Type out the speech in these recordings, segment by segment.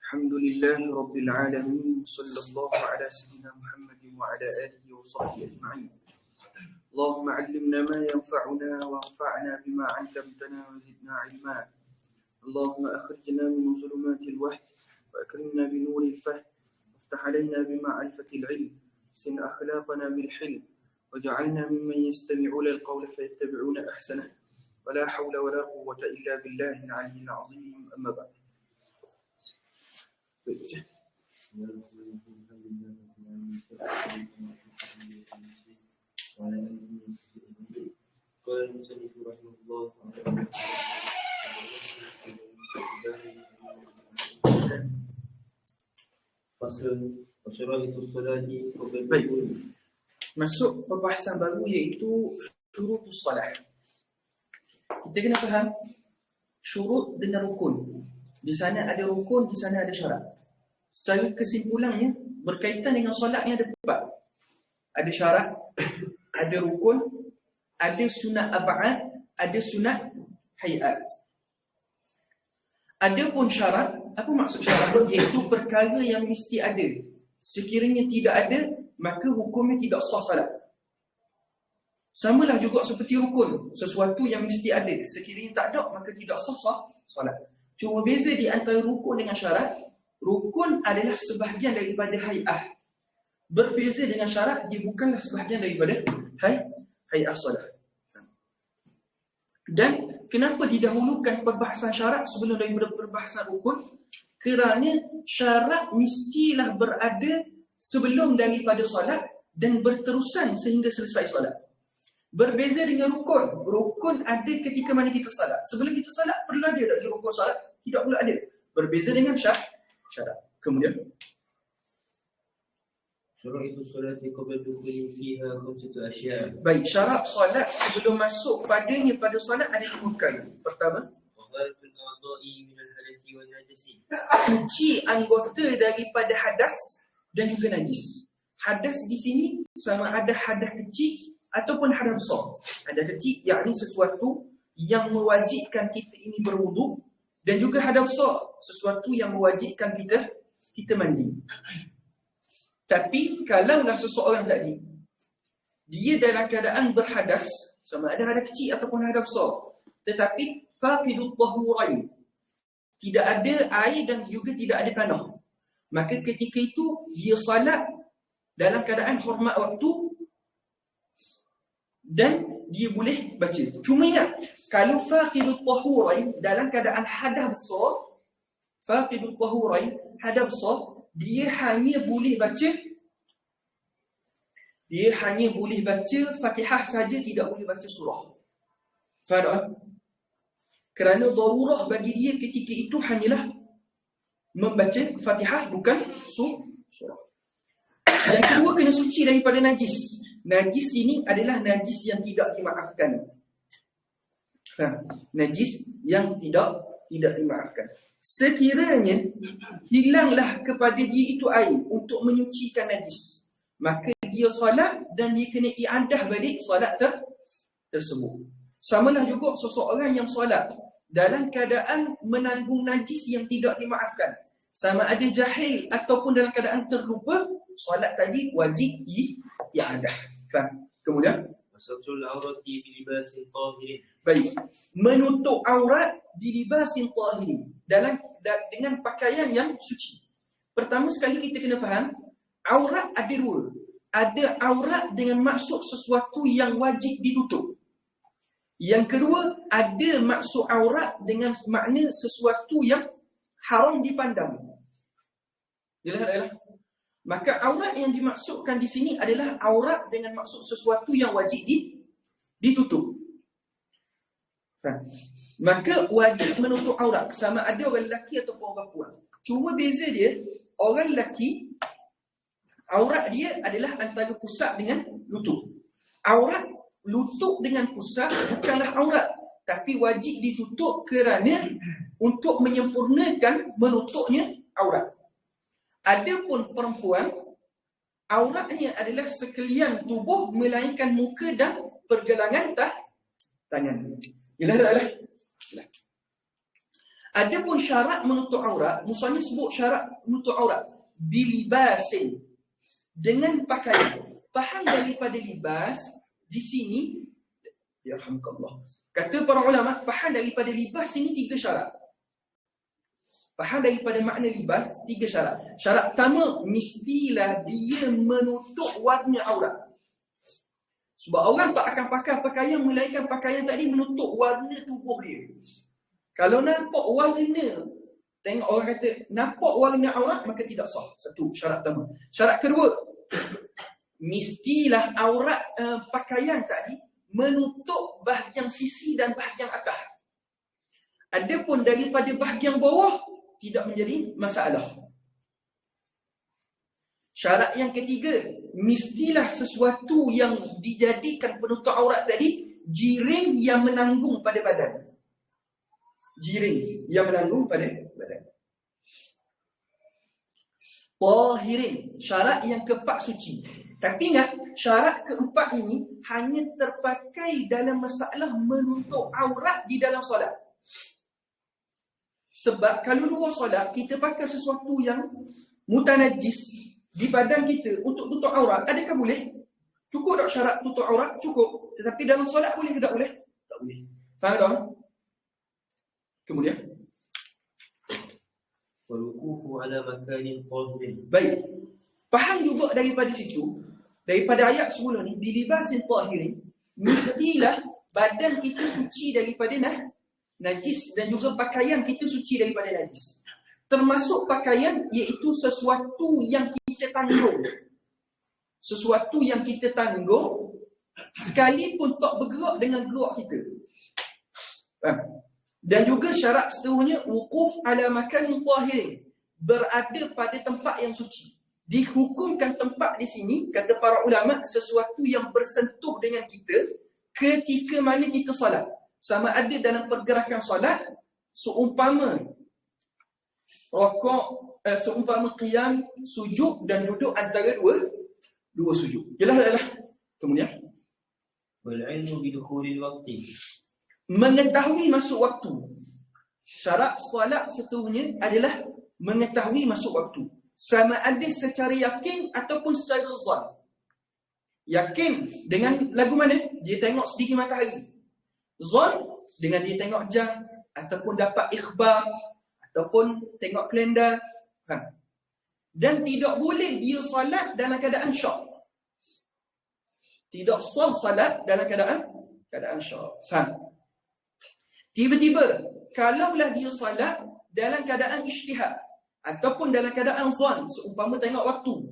الحمد لله رب العالمين صلى الله على سيدنا محمد وعلى آله وصحبه أجمعين. اللهم علمنا ما ينفعنا وانفعنا بما علمتنا وزدنا علما. اللهم أخرجنا من ظلمات الوهم وأكرمنا بنور الفهم وافتح علينا بمعرفة العلم سن أخلاقنا بالحلم وجعلنا ممن يستمعون القول فيتبعون أحسنه ولا حول ولا قوة إلا بالله العلي العظيم. أما بعد. Baik. Masuk perbahasan baru iaitu syurutus salah. Kita kena faham syurut dengan rukun. Di sana ada rukun, di sana ada syarat. Secara kesimpulannya berkaitan dengan solat ni ada empat. Ada syarat, ada rukun, ada sunat ab'ad, ada sunat hayat. Adapun syarat, apa maksud syarat? Iaitu perkara yang mesti ada. Sekiranya tidak ada, maka hukumnya tidak sah salat. Samalah juga seperti rukun, sesuatu yang mesti ada. Sekiranya tak ada, maka tidak sah salat. Cuma beza di antara rukun dengan syarat, rukun adalah sebahagian daripada hay'ah. Berbeza dengan syarat, dia bukanlah sebahagian daripada hay'ah solat. Dan kenapa didahulukan perbahasan syarat sebelum daripada perbahasan rukun? Kerana syarat mestilah berada sebelum daripada solat dan berterusan sehingga selesai solat. Berbeza dengan rukun. Rukun ada ketika mana kita salat. Sebelum kita salat, perlu ada tak rukun salat? Tidak perlu ada. Berbeza dengan syarat. Kemudian syuraitu salati qabla dukhuli fiha khamsatu asya'. Baik, syarat solat sebelum masuk padanya pada solat ada 5 perkara. Pertama, wahalatul a'dha'i min al-hadathi wal najisi. Suci anggota daripada hadas dan juga najis. Hadas di sini sama ada hadas kecil ataupun hadas besar. Hadas kecil yakni sesuatu yang mewajibkan kita ini berwuduk, dan juga hadas besar sesuatu yang mewajibkan kita mandi. Tapi kalaulah seseorang tadi dia dalam keadaan berhadas, sama ada hadas kecil ataupun hadas besar, tetapi faqidut tahurain, tidak ada air dan juga tidak ada tanah, maka ketika itu dia salat dalam keadaan hormat waktu dan dia boleh baca. Cuma ingat, kalau faqidut tahurain dalam keadaan hadas besar, faqidut tahurain hadas besar, dia hanya boleh baca Fatihah saja, tidak boleh baca surah. Faham? Kerana darurah bagi dia ketika itu hanyalah membaca Fatihah, bukan surah. Yang kedua, kena suci daripada najis. Najis ini adalah najis yang tidak dimaafkan. Najis yang tidak dimaafkan. Sekiranya hilanglah kepada dia itu air untuk menyucikan najis, maka dia salat dan dia kena i'adah balik salat tersebut. Samalah juga seseorang yang salat dalam keadaan menanggung najis yang tidak dimaafkan, sama ada jahil ataupun dalam keadaan terlupa, salat tadi wajib i'adah. Kemudian wasatul aurati bi libasin tahirin. Baik, menutup aurat bi libasin tahirin, dengan pakaian yang suci. Pertama sekali kita kena faham, aurat ada dua. Ada aurat dengan maksud sesuatu yang wajib ditutup. Yang kedua, ada maksud aurat dengan makna sesuatu yang haram dipandang. Jelas? Maka aurat yang dimaksudkan di sini adalah aurat dengan maksud sesuatu yang wajib ditutup. Maka wajib menutup aurat, sama ada orang lelaki ataupun orang perempuan. Cuma beza dia, orang lelaki aurat dia adalah antara pusat dengan lutut. Aurat lutut dengan pusat bukanlah aurat, tapi wajib ditutup kerana untuk menyempurnakan menutupnya aurat. Adapun perempuan, auratnya adalah sekalian tubuh melainkan muka dan pergelangan tangan. Jelas. Adapun syarat menutup aurat, musannif sebut syarat menutup aurat bilibasin, dengan pakaian. Faham daripada libas di sini, ya rahmatullah. Kata para ulama, faham daripada libas ini 3 syarat. Faham daripada makna libas 3 syarat. Syarat pertama, mestilah dia menutup warna aurat. Sebab orang tak akan pakai pakaian melainkan pakaian tadi menutup warna tubuh dia. Kalau nampak warna, tengok orang kata nampak warna aurat, maka tidak sah. Satu, syarat pertama. Syarat kedua, mestilah aurat pakaian tadi menutup bahagian sisi dan bahagian atas. Adapun daripada bahagian bawah tidak menjadi masalah. Syarat yang ketiga, mestilah sesuatu yang dijadikan penutup aurat tadi jiring yang menanggung pada badan. Jiring yang menanggung pada badan. Tahirin, syarat yang keempat suci. Tapi ingat, syarat keempat ini hanya terpakai dalam masalah menutup aurat di dalam solat. Sebab kalau luar solat, kita pakai sesuatu yang mutanajis di badan kita untuk tutup aurat, adakah boleh? Cukup tak syarat tutup aurat? Cukup. Tetapi dalam solat boleh ke tak boleh? Tak boleh. Faham tak? Kemudian Walukufu ala makanin tahirin. baik. Faham juga daripada situ, daripada ayat sebelum ni, bilibasin tahirin, mestilah badan kita suci daripada najis dan juga pakaian kita suci daripada najis. Termasuk pakaian iaitu sesuatu yang kita tanggung. Sesuatu yang kita tanggung sekalipun tak bergerak dengan gerak kita. Faham? Dan juga syarat seterusnya, wukuf ala makanin tahirin, berada pada tempat yang suci. Dihukumkan tempat di sini, kata para ulama, sesuatu yang bersentuh dengan kita ketika mana kita salat. Sama ada dalam pergerakan salat, seumpama rokok, seumpama qiyam, sujud dan duduk antara dua sujud. Jelas. Kemudian Wal ilmu bidukhulil waqti. mengetahui masuk waktu. Syarat solat seterusnya adalah mengetahui masuk waktu. Sama ada secara yakin ataupun secara zon. Yakin dengan lagu mana? Dia tengok sedikit matahari. Zon dengan dia tengok jam ataupun dapat ikhbar ataupun tengok kalender. Dan tidak boleh dia solat dalam keadaan syak. Tidak sah solat dalam keadaan syak. Faham? Tiba-tiba, kalaulah dia salat dalam keadaan ijtihad ataupun dalam keadaan zon, seumpama tengok waktu.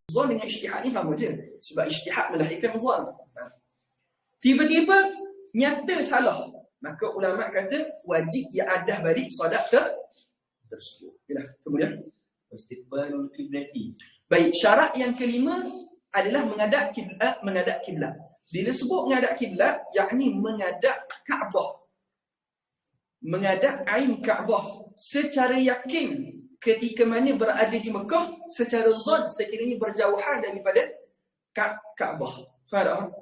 Zon dengan ijtihad ni sama je. Sebab ijtihad melahirkan zon. Tiba-tiba, nyata salah. Maka ulama kata, wajib i'adah balik salat tersebut. Kemudian, Istiqbalul qiblati. baik, syarat yang kelima adalah menghadap kiblat. Bila sebut menghadap kiblat, yakni menghadap Kaabah. Menghadap ain Kaabah secara yakin ketika mana berada di Mekah, secara zon sekiranya berjauhan daripada Kaabah. Faham?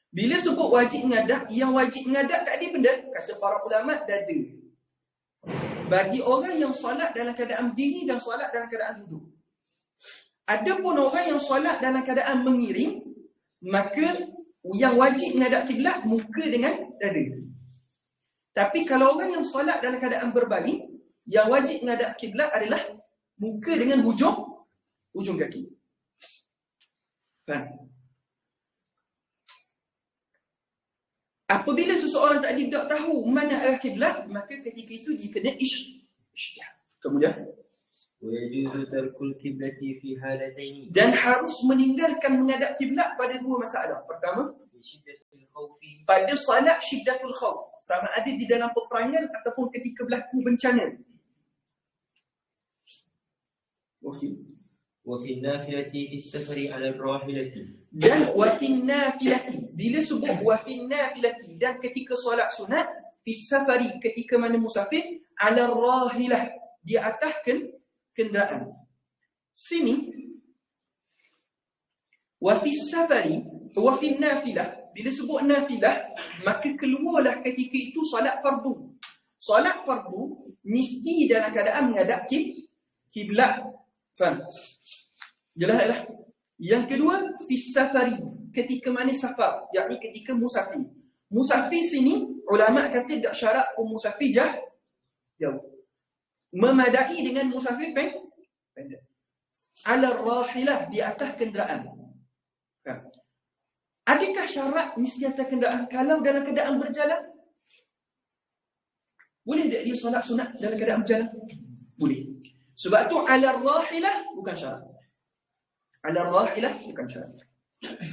Bila sebut wajib menghadap, yang wajib menghadap tak ada benda, kata para ulama, dada. Bagi orang yang solat dalam keadaan berdiri dan solat dalam keadaan duduk. Adapun orang yang solat dalam keadaan mengiring, maka yang wajib menghadap kiblat muka dengan dada. Tapi kalau orang yang solat dalam keadaan berbaring, yang wajib menghadap kiblat adalah muka dengan hujung kaki. Faham? Apabila seseorang tak tahu mana arah kiblat, maka ketika itu dia kena ijtihad. Kemudian, Wayajuzu tarkul qiblati fi halataini. dan harus meninggalkan menghadap kiblat pada dua masalah. Pertama, Shiddatul khawfi. pada salat syiddatul khauf, sama ada di dalam peperangan ataupun ketika berlaku bencana. Wa fi nafilati fi safari ala rahilati. Dan wafin nafilati, bila sebut wafin nafilati, dan ketika solat sunat, fi safari, ketika mana musafir, ala rahilah, di atas kenderaan. Sini wafis safari, wafin nafilah, bila sebut nafilah, maka keluarlah ketika itu solat fardu. Solat fardu mesti dalam keadaan menghadap kiblat. Faham? Jelas tak? Yang kedua, fis safari, ketika mana safar, yakni ketika musafir. Musafir sini ulama kata tak syarat pun musafir jauh. Memadai dengan musafir pendek. Ala rahilah, di atas kenderaan. Adakah syarat mesti atas kenderaan? Kalau dalam keadaan berjalan, boleh tak dia solat sunat dalam keadaan berjalan? Boleh. Sebab tu ala rahilah bukan syarat. Ala rahilah bukan syarat.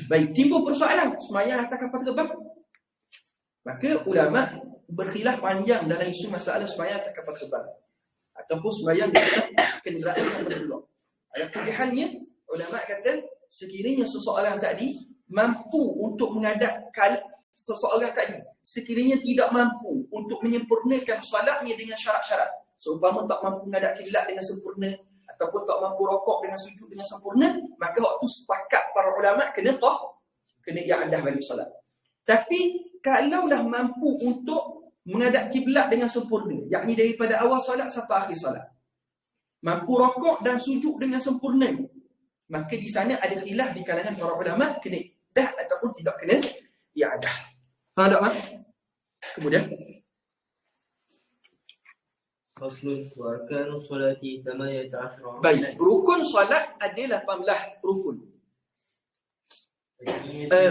Baik, timbul persoalan sembahyang atas kapal terbang. Maka ulama berkhilaf panjang dalam isu masalah sembahyang atas kapal terbang ataupun sembahyang dengan kenderaan yang bergerak. Ala kulli halnya, ulama kata sekiranya seseorang tadi mampu untuk menghadap seseorang tadi, sekiranya tidak mampu untuk menyempurnakan solatnya dengan syarat-syarat, seumpama tak mampu menghadap kiblat dengan sempurna ataupun tak mampu rokok dengan sujud dengan sempurna, maka waktu sepakat para ulama kena i'adah balik solat. Tapi kalaulah mampu untuk menghadap kiblat dengan sempurna, yakni daripada awal solat sampai akhir solat, mampu rokok dan sujud dengan sempurna, maka di sana ada khilaf di kalangan para ulama kena i'adah ataupun tidak kena i'adah. Faham tak, Mak? Kemudian Faslun wa arkanu salati 18. baik, rukun solat ada 18 rukun.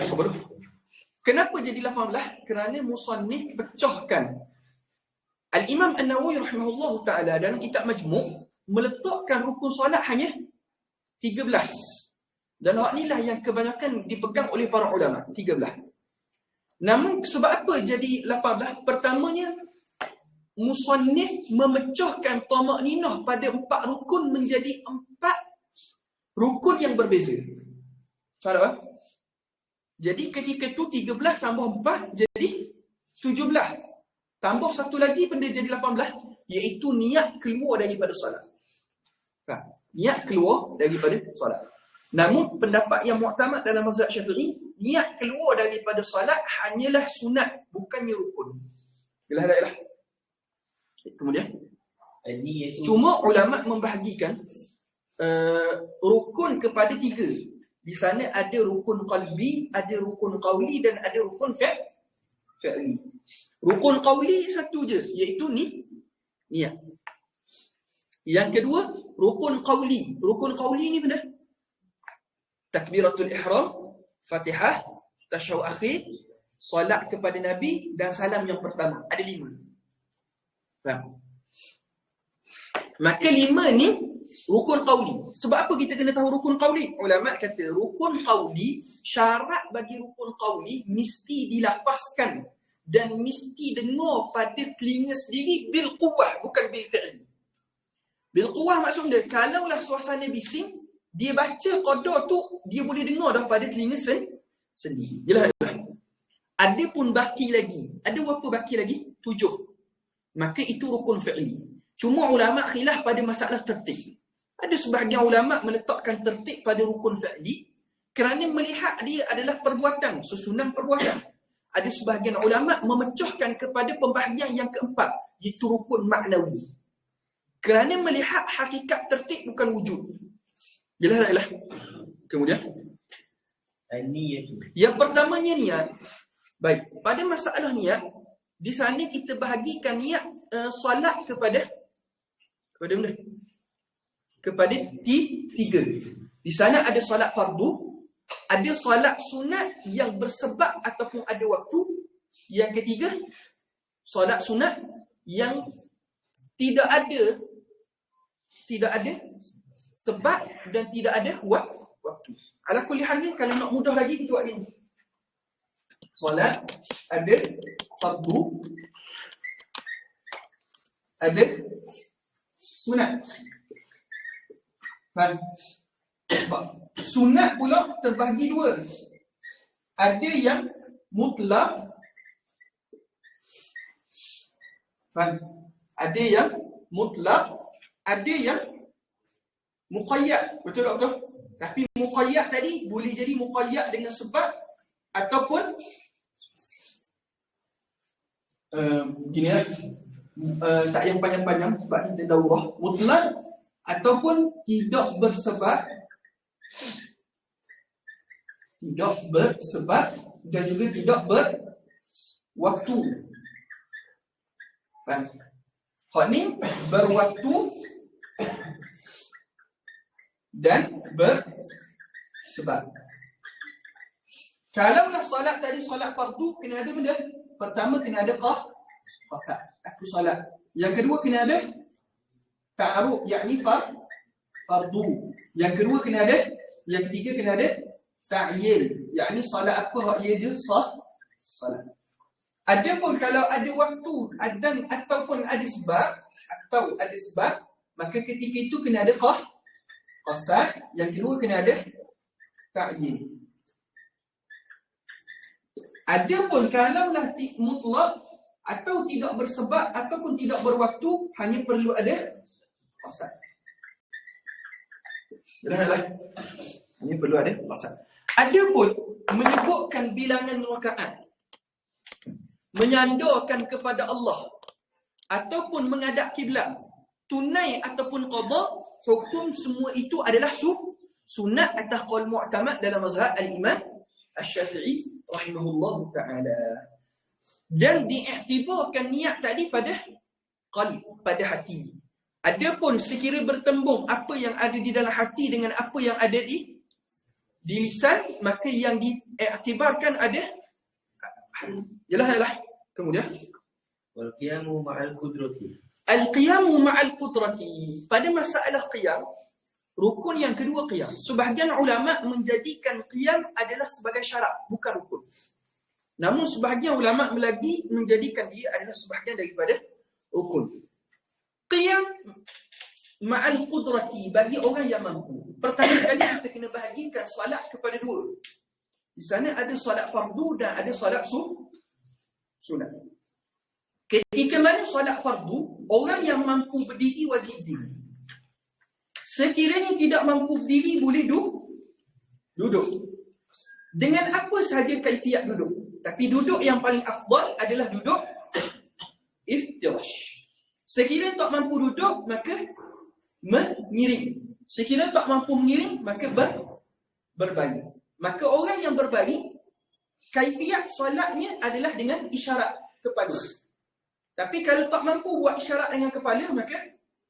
Sabar. Kenapa jadi 18? Kerana musannif pecahkan. Al-Imam An-Nawawi rahimahullah ta'ala dalam kitab Majmu' meletakkan rukun solat hanya 13. Dan hak inilah yang kebanyakan dipegang oleh para ulama, 13. Namun sebab apa jadi 18? Pertamanya, musannif memecahkan tamakninah pada 4 rukun menjadi 4 rukun yang berbeza. Faham tak? Jadi ketika tu 13 tambah 4 jadi 17. Tambah satu lagi benda jadi 18, iaitu niat keluar daripada solat. Niat keluar daripada solat. Namun pendapat yang mu'tamad dalam mazhab Syafi'i, niat keluar daripada solat hanyalah sunat, bukannya rukun. Jelas tak? Kemudian cuma ulama membahagikan rukun kepada 3. Di sana ada rukun qalbi, ada rukun qawli dan ada rukun fi'li. Rukun qawli satu je, iaitu niat. Yang kedua, rukun qawli. Rukun qawli ni benda takbiratul ihram, Fatihah, tasyahud akhir, solat kepada Nabi dan salam yang pertama. Ada 5. Faham? Maka 5 ni rukun qawli. Sebab apa kita kena tahu rukun qawli? Ulama kata rukun qawli, syarat bagi rukun qawli mesti dilafazkan dan mesti dengar pada telinga sendiri bil quwwah, bukan bil fi'li. Bil quwwah maksudnya kalaulah suasana bising, dia baca qada tu dia boleh dengar dah pada telinga sendiri. Jelas tak? Ada pun baki lagi. Ada berapa baki lagi? 7. Maka itu rukun fi'li. Cuma ulama khilaf pada masalah tertib. Ada sebahagian ulama meletakkan tertib pada rukun fi'li kerana melihat dia adalah perbuatan, susunan perbuatan. Ada sebahagian ulama memecahkan kepada pembahagian yang keempat, iaitu rukun maknawi. Kerana melihat hakikat tertib bukan wujud. Jelas tak? Kemudian yang pertamanya niat. Baik, pada masalah niat, di sana kita bahagikan niat solat kepada mana? Kepada 3. Di sana ada solat fardu, ada solat sunat yang bersebab ataupun ada waktu. Yang ketiga, solat sunat yang tidak ada sebab dan tidak ada waktu. Ala kulli halnya, kalau nak mudah lagi kita buat gini. Solat ada fardu, ada sunat. Sunat pula terbahagi 2. Ada yang mutlak, ada yang mutlak, ada yang muqayyad. Betul tak betul? Tapi muqayyad tadi boleh jadi muqayyad dengan sebab ataupun gini lah. tak yang panjang-panjang sebab kita daurah, mutlak ataupun tidak bersebab dan juga tidak berwaktu. Hak ni berwaktu dan bersebab. Kalaulah solat tadi solat fardu, kena ada benda. Pertama kena ada qasad, aku solat. Yang kedua kena ada ta'aruf, yakni fardu. Yang kedua kena ada, yang ketiga kena ada ta'yin, yakni solat apa hak ia je solat. Adapun kalau ada waktu dan ataupun ada sebab, maka ketika itu kena ada qasad, yang kedua kena ada ta'yin. Adapun kalaulah mutlak atau tidak bersebab ataupun tidak berwaktu, hanya perlu ada qasad. Jelaslah. Hanya perlu ada qasad. Adapun menyebutkan bilangan rakaat, menyandarkan kepada Allah ataupun menghadap kiblat, tunai ataupun qada, hukum semua itu adalah sunat atas qaul mu'tamad dalam mazhab al-Imam Asy-Syafi'i rahimahullahu ta'ala. Dan diiktibarkan niat tadi pada qalb, pada hati. Adapun sekira bertembung apa yang ada di dalam hati dengan apa yang ada di lisan, maka yang diiktibarkan ada jelas. Kemudian wal qiyamu ma'al qudrati. Al-qiyamu ma'al qudrati. Pada masalah qiyam, rukun yang kedua qiyam. Sebahagian ulama menjadikan qiyam adalah sebagai syarat, bukan rukun. Namun sebahagian ulama lagi menjadikan dia adalah sebahagian daripada rukun. Qiyam ma'al qudrati bagi orang yang mampu. Pertama sekali kita kena bahagikan solat kepada dua. Di sana ada solat fardu dan ada solat sunat. Ketika mana solat fardu, orang yang mampu berdiri wajib berdiri. Sekiranya tidak mampu berdiri, boleh duduk. Dengan apa sahaja kaifiat duduk. Tapi duduk yang paling afdal adalah duduk iftirash. Sekiranya tak mampu duduk, maka mengiring. Sekiranya tak mampu mengiring, maka berbaring. Maka orang yang berbaring, kaifiat solatnya adalah dengan isyarat kepala. Tapi kalau tak mampu buat isyarat dengan kepala, maka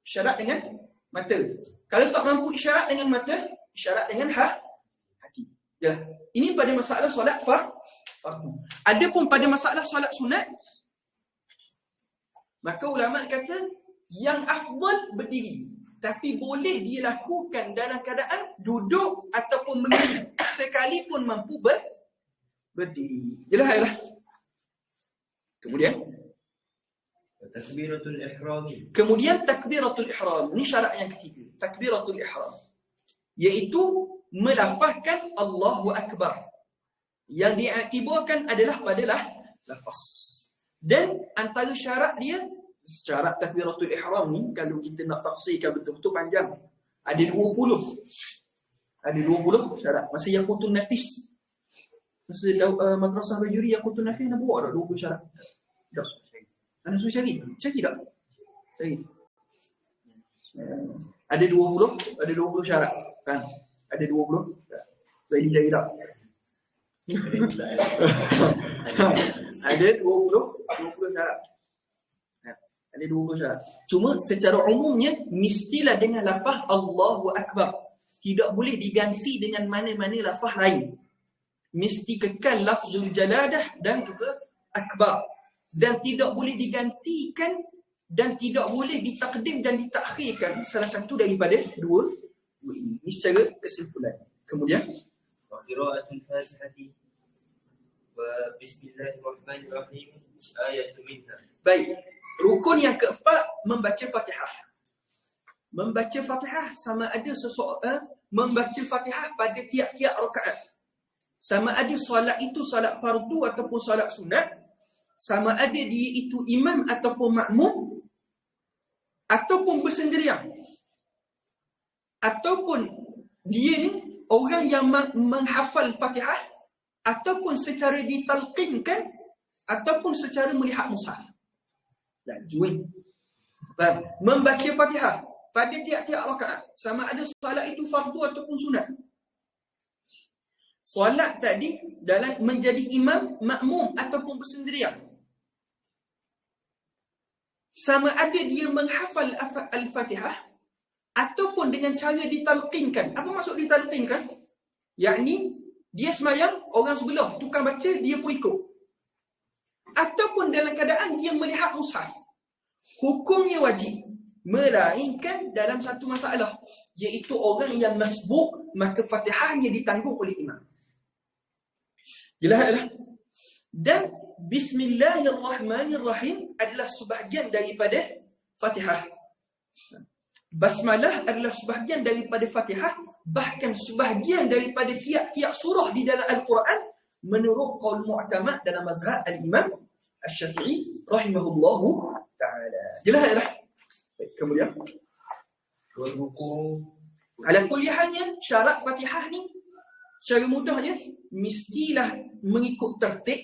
isyarat dengan mata. Kalau tak mampu isyarat dengan mata, isyarat dengan hati. Ya. Ini pada masalah solat fardu. Adapun pada masalah solat sunat, maka ulama kata yang afdal berdiri. Tapi boleh dia lakukan dalam keadaan duduk ataupun mengiring, sekalipun mampu berdiri. Jelaslah. Kemudian takbiratul ihram. Ini syarat yang ketiga. Takbiratul ihram, iaitu melafazkan Allahu Akbar. Yang diiktibarkan adalah pada lafaz. Dan antara syarat dia, syarat takbiratul ihram ni, kalau kita nak tafsirkan betul-betul panjang, ada 20. Ada 20 syarat. Masa Yaqutun Nafis, masa Madrasah Bajuri Yaqutun Nafis, nak buat tak 20 syarat? Tak. Anda suruh cari tak? Cari. Ada 20 syarat kan? Ada 20. Jadi cari tak? Ada 20 syarat. Ada 20 syarat. Cuma secara umumnya mestilah dengan lafaz Allahu Akbar. Tidak boleh diganti dengan mana-mana lafaz lain. Mesti kekal lafzul jaladah dan juga akbar. Dan tidak boleh digantikan dan tidak boleh ditakdim dan ditakhirkan salah satu daripada dua ini. Ini secara kesimpulan. Kemudian qiraatul Fatihah wa bismillahirrahmanirrahim ayatun minha. Baik. Rukun yang keempat, membaca Fatihah. Membaca Fatihah sama ada seseorang membaca Fatihah pada tiap-tiap rakaat. Sama ada solat itu solat fardu ataupun solat sunat. Sama ada dia itu imam ataupun makmum, ataupun bersendirian, ataupun dia ni orang yang menghafal Fatihah, ataupun secara ditalqinkan, ataupun secara melihat mushaf. Laju. Membaca Fatihah pada tiap-tiap rakaat, sama ada solat itu fardu ataupun sunat. Solat tadi dalam menjadi imam, makmum ataupun bersendirian, sama ada dia menghafal Al-Fatihah ataupun dengan cara ditalqinkan. Apa maksud ditalqinkan? Yakni dia semayang, orang sebelah tukang baca, dia pun ikut. Ataupun dalam keadaan dia melihat mushaf. Hukumnya wajib, melainkan dalam satu masalah, iaitu orang yang masbuk, maka Fatihahnya ditanggung oleh imam. Jelas? Dan Bismillahirrahmanirrahim adalah sebahagian daripada Fatihah. Basmalah adalah sebahagian daripada Fatihah, bahkan sebahagian daripada tiap-tiap surah di dalam Al-Quran menurut qaul mu'tamad dalam mazhab Al-Imam Asy-Syafi'i rahimahullahu ta'ala. Jelas? Baik, kemudian ala kulli halnya syarat Fatihah ni secara mudahnya mestilah mengikut tertib,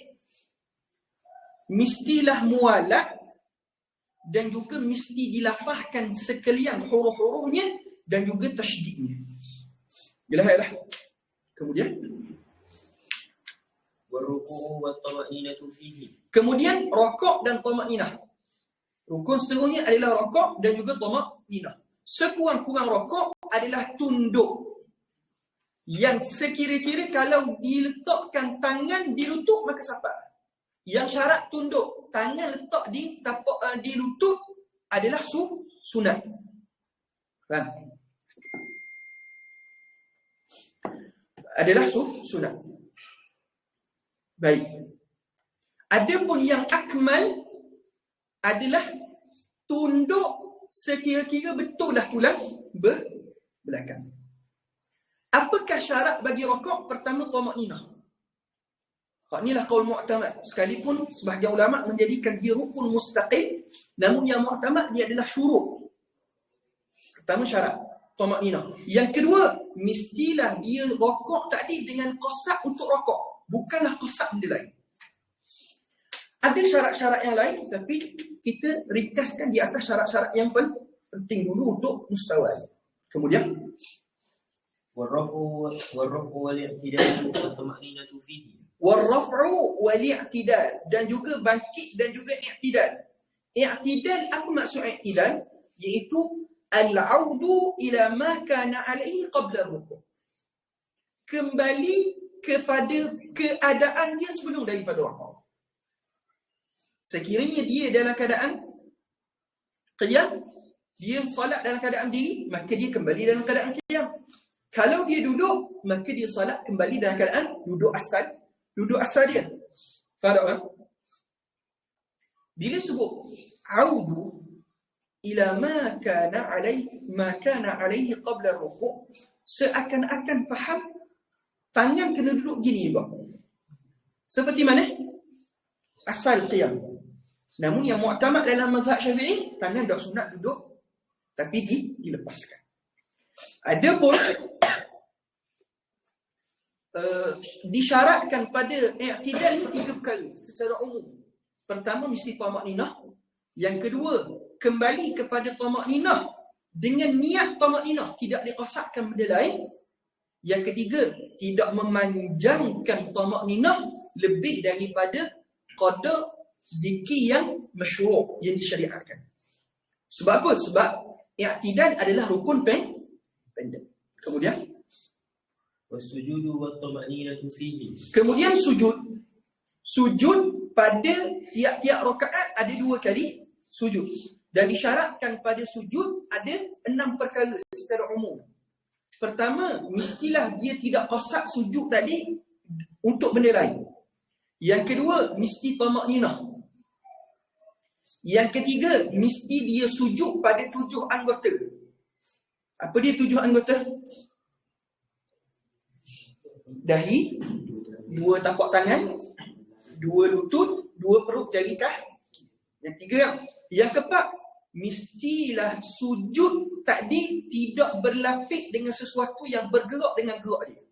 mestilah mualat, dan juga mesti dilafazkan sekalian huruf-hurufnya dan juga tasydidnya. Jelas? Kemudian waruku' wa tama'inatu fihi. Kemudian rokok dan tama'inah. Rukun seterusnya adalah rokok dan juga tama'inah. Sekurang-kurang rokok adalah tunduk, yang sekira-kira kalau diletakkan tangan di lutut maka sapa. Yang syarat tunduk, tangan letak di tapak di lutut adalah sunat. Faham? Adalah sunat. Baik. Adapun yang akmal adalah tunduk sekira-kira betul lah tulang belakang. Apakah syarat bagi rokok? Pertama, tama'inah. Inilah qaul mu'tamad. Sekalipun sebahagian ulama menjadikan dia rukun mustaqil, namun yang mu'tamad dia adalah syurut. Pertama syarat, tama'inah. Yang kedua, mestilah dia rokok tadi dengan qasab untuk rokok, bukanlah qasab benda lain. Ada syarat-syarat yang lain, tapi kita ringkaskan di atas syarat-syarat yang penting dulu untuk mustawal. Kemudian warraf'u wal-i'tidal wa tama'inatu fihi. Warraf'u wal-i'tidal, dan juga bangkit dan juga i'tidal. I'tidal, apa maksud i'tidal? Iaitu al-'audu ila ma kana 'alaihi qabla ar-ruku'. Kembali kepada keadaan dia sebelum daripada rukuk. Sekiranya dia dalam keadaan qiyam, dia solat dalam keadaan diri, maka dia kembali dalam keadaan qiyam. Kalau dia duduk, maka dia solat kembali dalam keadaan duduk asal dia. Faham tak? Bila sebut audu ila ma kana alaihi qabla ruku', seakan-akan faham tangan kena duduk gini juga. Seperti mana? Asal qiyam. Namun yang mu'tamad dalam mazhab Syafi'i, tangan dah sunat duduk tapi dilepaskan. Adapun disyaratkan pada i'tidal ni 3 perkara secara umum. Pertama, mesti tama'ninah. Yang kedua, kembali kepada tama'ninah dengan niat tama'ninah, tidak diqasabkan benda lain. Yang ketiga, tidak memanjangkan tama'ninah lebih daripada qada zikir yang masyru', yang disyariatkan. Sebab apa? Sebab i'tidal adalah rukun pendek. Kemudian wasujudu wa tama'inatu fihi. Kemudian sujud pada tiap-tiap rakaat ada 2 kali sujud, dan disyaratkan pada sujud ada 6 perkara secara umum. Pertama, mestilah dia tidak qasad sujud tadi untuk benda lain. Yang kedua, mesti tama'ninah. Yang ketiga, mesti dia sujud pada 7 anggota. Apa dia 7 anggota? Dahi, 2 tapak tangan, 2 lutut, 2 perut jari kaki. Yang tiga. Yang keempat, mestilah sujud tadi tidak berlapik dengan sesuatu yang bergerak dengan gerak dia.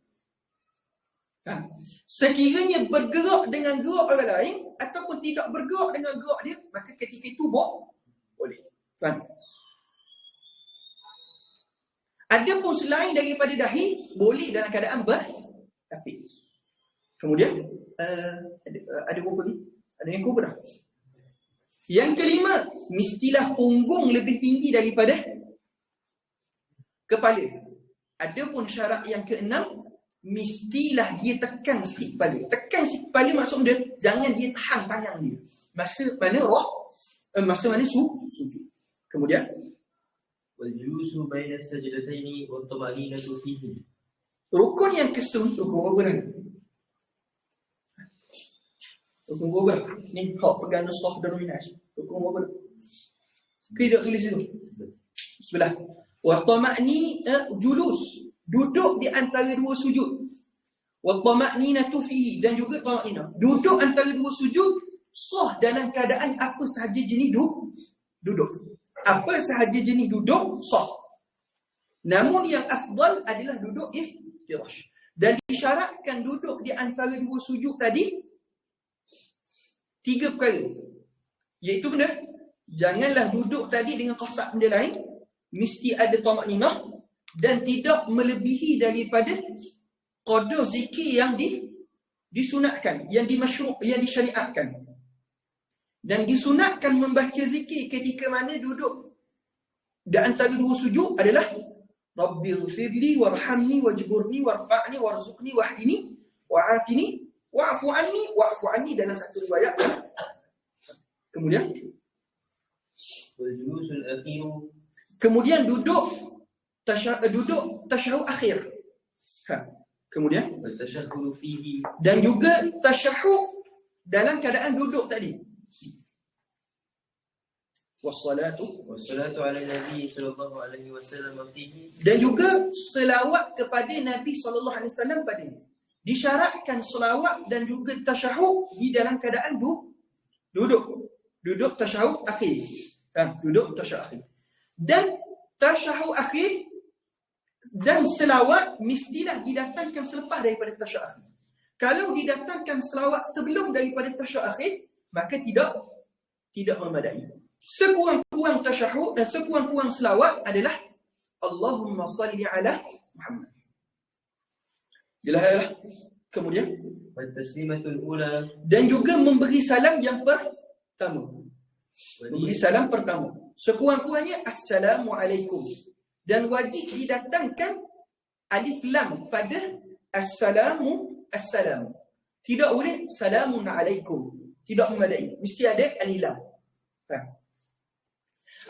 Sekiranya bergerak dengan gerak orang lain ataupun tidak bergerak dengan gerak dia, maka ketika itu boleh. Faham? Adapun selain daripada dahi, boleh dalam keadaan bertapik. Kemudian ada berapa ni? Ada yang kubur dah. Yang kelima, mestilah punggung lebih tinggi daripada kepala. Adapun syarat yang keenam, mestilah dia tekan sikit kepala. Tekan sikit kepala maksud dia, jangan dia tahan tangan dia. Masa mana sujud. Kemudian والجلوس بين السجدتين والطمأنينة فيه. rukun yang kesun, rukun berapa? Rukun berapa? Ni hak pegang nusrah Darul Minhaj. Rukun berapa? Kita tulis itu. Sebelah. Wa tama'nina julus, duduk di antara dua sujud. Wa tama'ninatu fihi, dan juga tama'nina, duduk antara dua sujud sah dalam keadaan apa sahaja jenis duduk. Apa sahaja jenis duduk sah. Namun yang afdal adalah duduk iftirash. Dan disyaratkan duduk di antara dua sujud tadi 3 perkara. Iaitu benda, janganlah duduk tadi dengan qasad benda lain, mesti ada tamakninah, dan tidak melebihi daripada qadar zikir yang disunatkan, yang disyariatkan. Dan disunatkan membaca zikir ketika mana duduk di antara dua sujud adalah Rabbighfirli warhamni wajburni warfa'ni warzuqni wahdini wa'afini wa'fu anni dalam satu riwayat. Kemudian duduk tasyahud akhir. Kemudian dan juga tasyahud dalam keadaan duduk tadi. Wassalatu ala Nabi sallallahu alaihi wasallam fihi, dan juga selawat kepada Nabi sallallahu alaihi wasallam padanya. Disyaratkan selawat dan juga tasyahud di dalam keadaan duduk tasyahud akhir. Duduk tasyahud akhir. Dan tasyahud akhir dan selawat mestilah didatangkan selepas daripada tasyahud akhir. Kalau didatangkan selawat sebelum daripada tasyahud akhir, maka tidak memadai. Sekurang-kurang tasyahud dan sekurang-kurang selawat adalah Allahumma salli ala Muhammad. Jelaslah. Kemudian dan juga memberi salam yang pertama. Memberi salam pertama. Sekurang-kurangnya Assalamualaikum. Dan wajib didatangkan alif lam pada Assalamu. Tidak boleh Salamun alaikum. Tidak memadai. Mesti ada alif lam.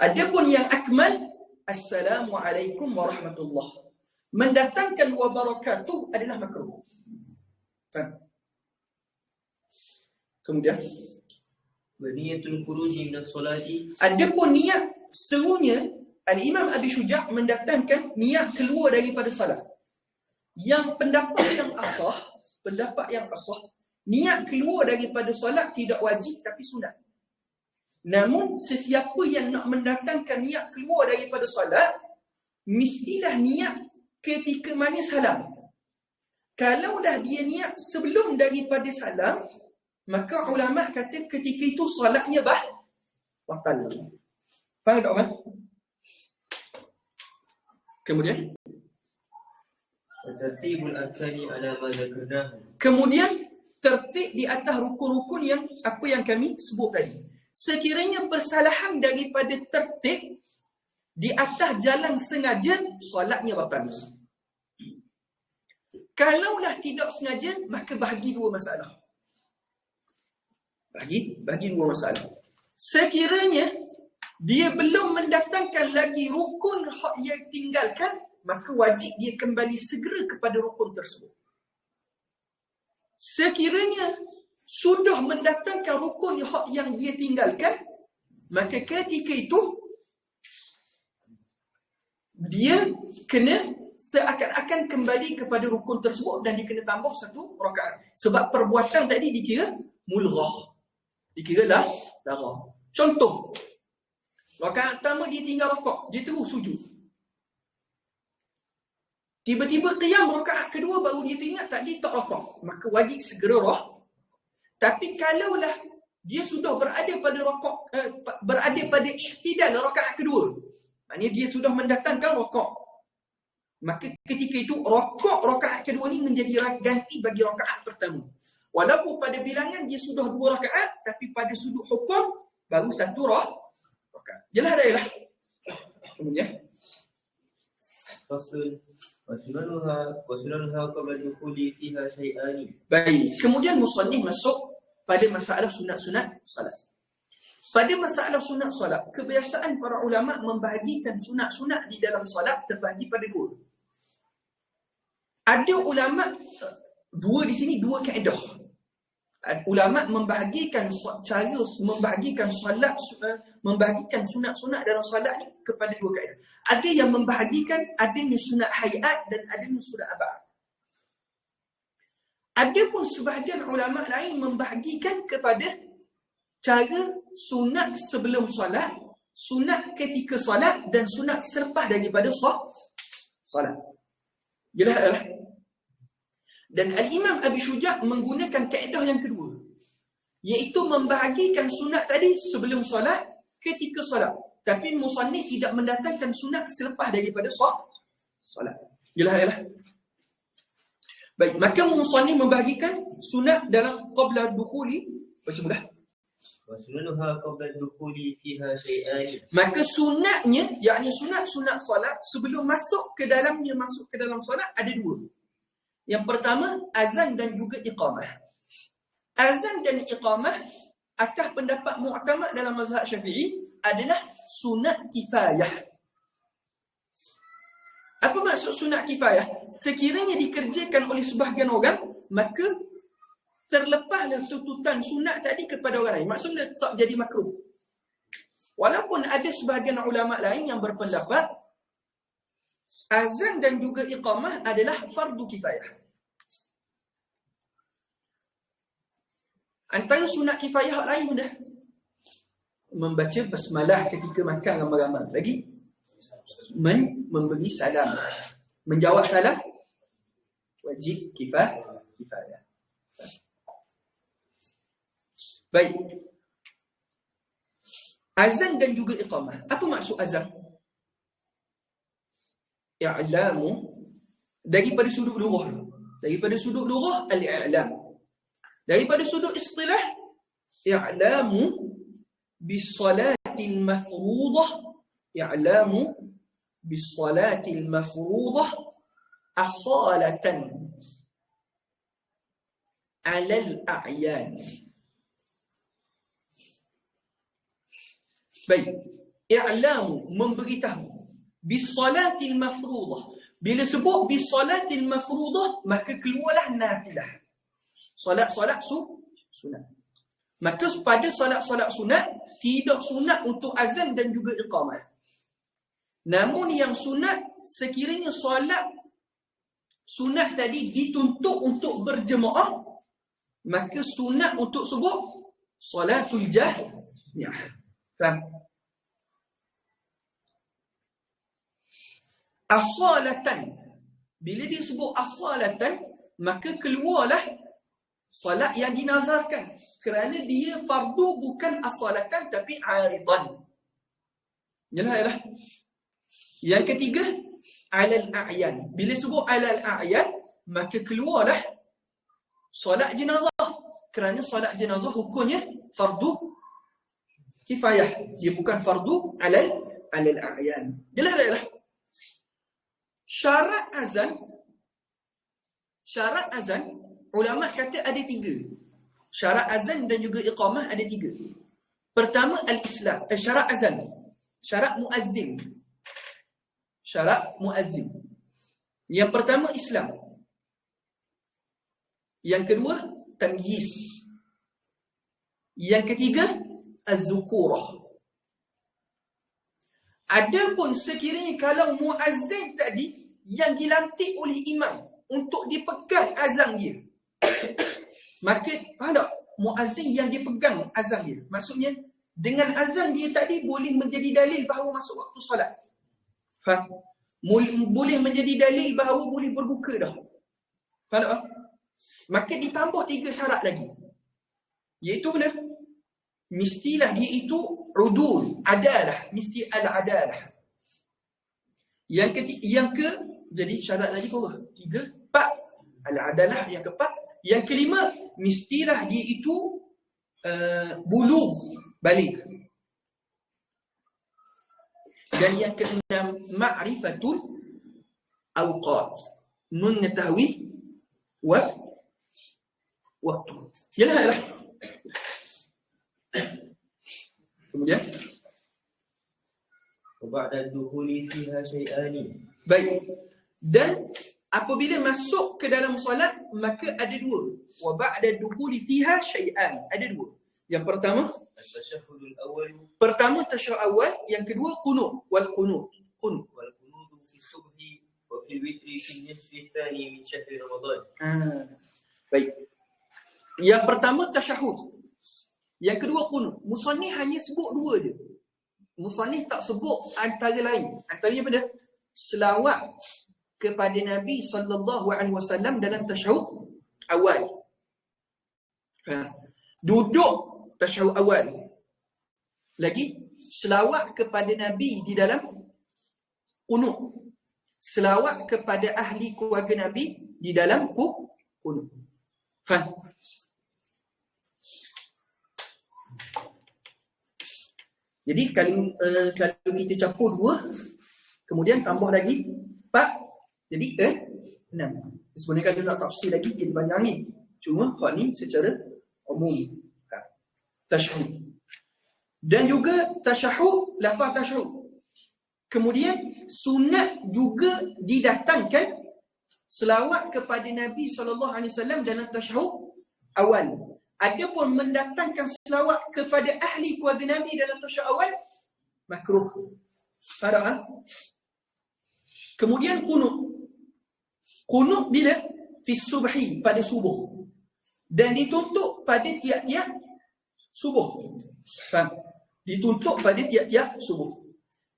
Adapun yang akmal, Assalamualaikum warahmatullahi. Mendatangkan wabarakatuh adalah makruh. Kemudian niyatul khuruji minas salati. Adapun niat seterusnya, Al-Imam Abi Syuja' mendatangkan niat keluar daripada salat. Yang pendapat yang asah, niat keluar daripada salat tidak wajib tapi sunat. Namun sesiapa yang nak mendatangkan niat keluar daripada salat, mestilah niat ketika mana salam. Kalau dah dia niat sebelum daripada salam, maka ulama kata ketika itu salatnya batal. Faham tak kan? Kemudian tertibul arkani ala ma zakarnahu. Kemudian tertib di atas rukun-rukun yang apa yang kami sebut tadi. Sekiranya persalahan daripada tertib di atas jalan sengaja, solatnya batal. Kalaulah tidak sengaja, maka bahagi dua masalah. Bagi dua masalah. Sekiranya dia belum mendatangkan lagi rukun yang tinggalkan, maka wajib dia kembali segera kepada rukun tersebut. Sekiranya sudah mendatangkan rukun yang dia tinggalkan, maka ketika itu dia kena seakan-akan kembali kepada rukun tersebut dan dia kena tambah satu rakaat. Sebab perbuatan tadi dikira mulghah. Dikira darah. Contoh, rakaat pertama dia tinggal rakaat, dia terus sujud. Tiba-tiba qiyam rakaat kedua baru dia teringat tadi tak rokok, maka wajib segera Tapi kalaulah dia sudah berada pada rokok, berada pada ihtidal rakaat kedua, maknanya dia sudah mendatangkan rokok, maka ketika itu rokok rakaat kedua ni menjadi ganti bagi rakaat pertama. Walaupun pada bilangan dia sudah 2 rakaat, tapi pada sudut hukum baru 1 rakaat. Jelas dah ialah. Kemudian فصل وسننها قبل الدخول فيها شيئان. Baik, kemudian musannif masuk pada masalah sunat-sunat salat. Pada masalah sunat salat, kebiasaan para ulama membahagikan sunat-sunat di dalam salat terbahagi pada 2. Ada ulama 2 di sini, 2 kaedah. Ulama membahagikan cara membahagikan solat, membahagikan sunat-sunat dalam solat ni kepada 2 kaedah. Ada yang membahagikan adanya sunat hayat dan adanya sunat abad. Ada pun sebahagian ulama lain membahagikan kepada cara sunat sebelum solat, sunat ketika solat dan sunat selepas daripada solat. Jelas. Dan Al-Imam Abi Syuja' menggunakan kaedah yang kedua, iaitu membahagikan sunat tadi sebelum solat, ketika solat. Tapi musannif tidak mendatangkan sunat selepas daripada solat. Jelas. Baik, maka musannif membahagikan sunat dalam qabla dukhuli, baca mudah. وسننها قبل الدخول فيها شيئان. Maka sunatnya, yakni sunat-sunat solat sebelum masuk ke dalam solat ada 2. Yang pertama, azan dan juga iqamah. Azan dan iqamah atas pendapat mu'tamad dalam mazhab Syafi'i adalah sunat kifayah. Apa maksud sunat kifayah? Sekiranya dikerjakan oleh sebahagian orang, maka terlepaslah tuntutan sunat tadi kepada orang lain. Maksudnya tak jadi makruh. Walaupun ada sebahagian ulama lain yang berpendapat azan dan juga iqamah adalah fardu kifayah. Antara sunat kifayah lain dah membaca basmalah ketika makan ramai-ramai. Lagi memberi salam, menjawab salam wajib kifayah. Baik. Azan dan juga iqamah. Apa maksud azan? I'lamu daripada sudut lughah. Daripada sudut lughah al-i'lam. Daripada sudut istilah i'lamu bis-salatil mafruḍah, i'lamu bis-salatil mafruḍah asalatan 'ala al-a'yan. Baik, i'lamu memberitahu bis-salatil mafruḍah. Bila sebut bis-salatil mafruḍah, maka keluarlah nafilah. Solat-solat sunat. Maka pada solat-solat sunat tidak sunat untuk azan dan juga iqamah. Namun yang sunat sekiranya solat sunat tadi dituntut untuk berjemaah, maka sunat untuk sebut solatul jahmiyah. Faham? Asalatan. Bila disebut asalatan, maka keluarlah salat yang dinazarkan. Kerana dia fardu bukan asalatan tapi aridan. Yalah. Yang ketiga, alal a'yan. Bila sebut alal a'yan, maka keluarlah salat jenazah. Kerana salat jenazah hukumnya fardu kifayah. Dia bukan fardu alal a'yan. Jelas. Syarat azan, ulama kata ada 3. Syarat azan dan juga iqamah ada 3. Pertama al-Islam, syarat azan, syarat muazzin. Syarat muazzin. Yang pertama Islam. Yang kedua tamyiz. Yang ketiga az-zukurah. Adapun sekiranya kalau muazzin tadi yang dilantik oleh imam untuk dipegang azan dia, maka faham tak? Muazzin yang dipegang azan dia, maksudnya dengan azan dia tadi boleh menjadi dalil bahawa masuk waktu solat. Faham? boleh menjadi dalil bahawa boleh berbuka dah. Faham tak? Maka ditambah 3 syarat lagi. Iaitu mana? Mestilah dia itu udul, adalah, mesti al-adalah. Jadi syarat lagi berapa? 3, 4. Al-adalah yang keempat. Yang kelima, mestilah dia itu bulugh, balik. Dan yang keenam, ma'rifatul awqat, mengetahui waktu. Yalah. Kemudian وبعد الدخول فيها شيئان. baik. Dan apabila masuk ke dalam solat, maka ada 2. Wa ba'da dukhuli fiha syai'an. Ada 2. Yang pertama, التشهد الأول tasyahud awal, yang kedua qunut wal qunut. والقنوت في الصبح وفي الوتر في النصف الثاني من شهر رمضان. Baik. Yang pertama tasyahud. Yang kedua qunut. Musannif hanya sebut 2 je. Musannif tak sebut antara lain. Antaranya pada selawat kepada Nabi SAW dalam tasyahud awal. Duduk tasyahud awal. Lagi selawat kepada Nabi di dalam qunut. Selawat kepada ahli keluarga Nabi di dalam qunut. Faham? Jadi kalau kita campur 2, kemudian tambah lagi 4, jadi 6. Sebenarnya kalau nak tafsir lagi jadi banyak ni. Cuma hak ni secara umum. Tasyahud. Dan juga tasyahud, lafaz tasyahud. Kemudian sunat juga didatangkan selawat kepada Nabi SAW dalam tasyahud awal. Adapun mendatangkan selawat kepada ahli keluarga Nabi dalam tasyahud awal, makruh. Faham? Kemudian qunut. Qunut bila? Fi subhi, pada subuh. Dan dituntut pada tiap-tiap subuh. Faham? Dituntut pada tiap-tiap subuh.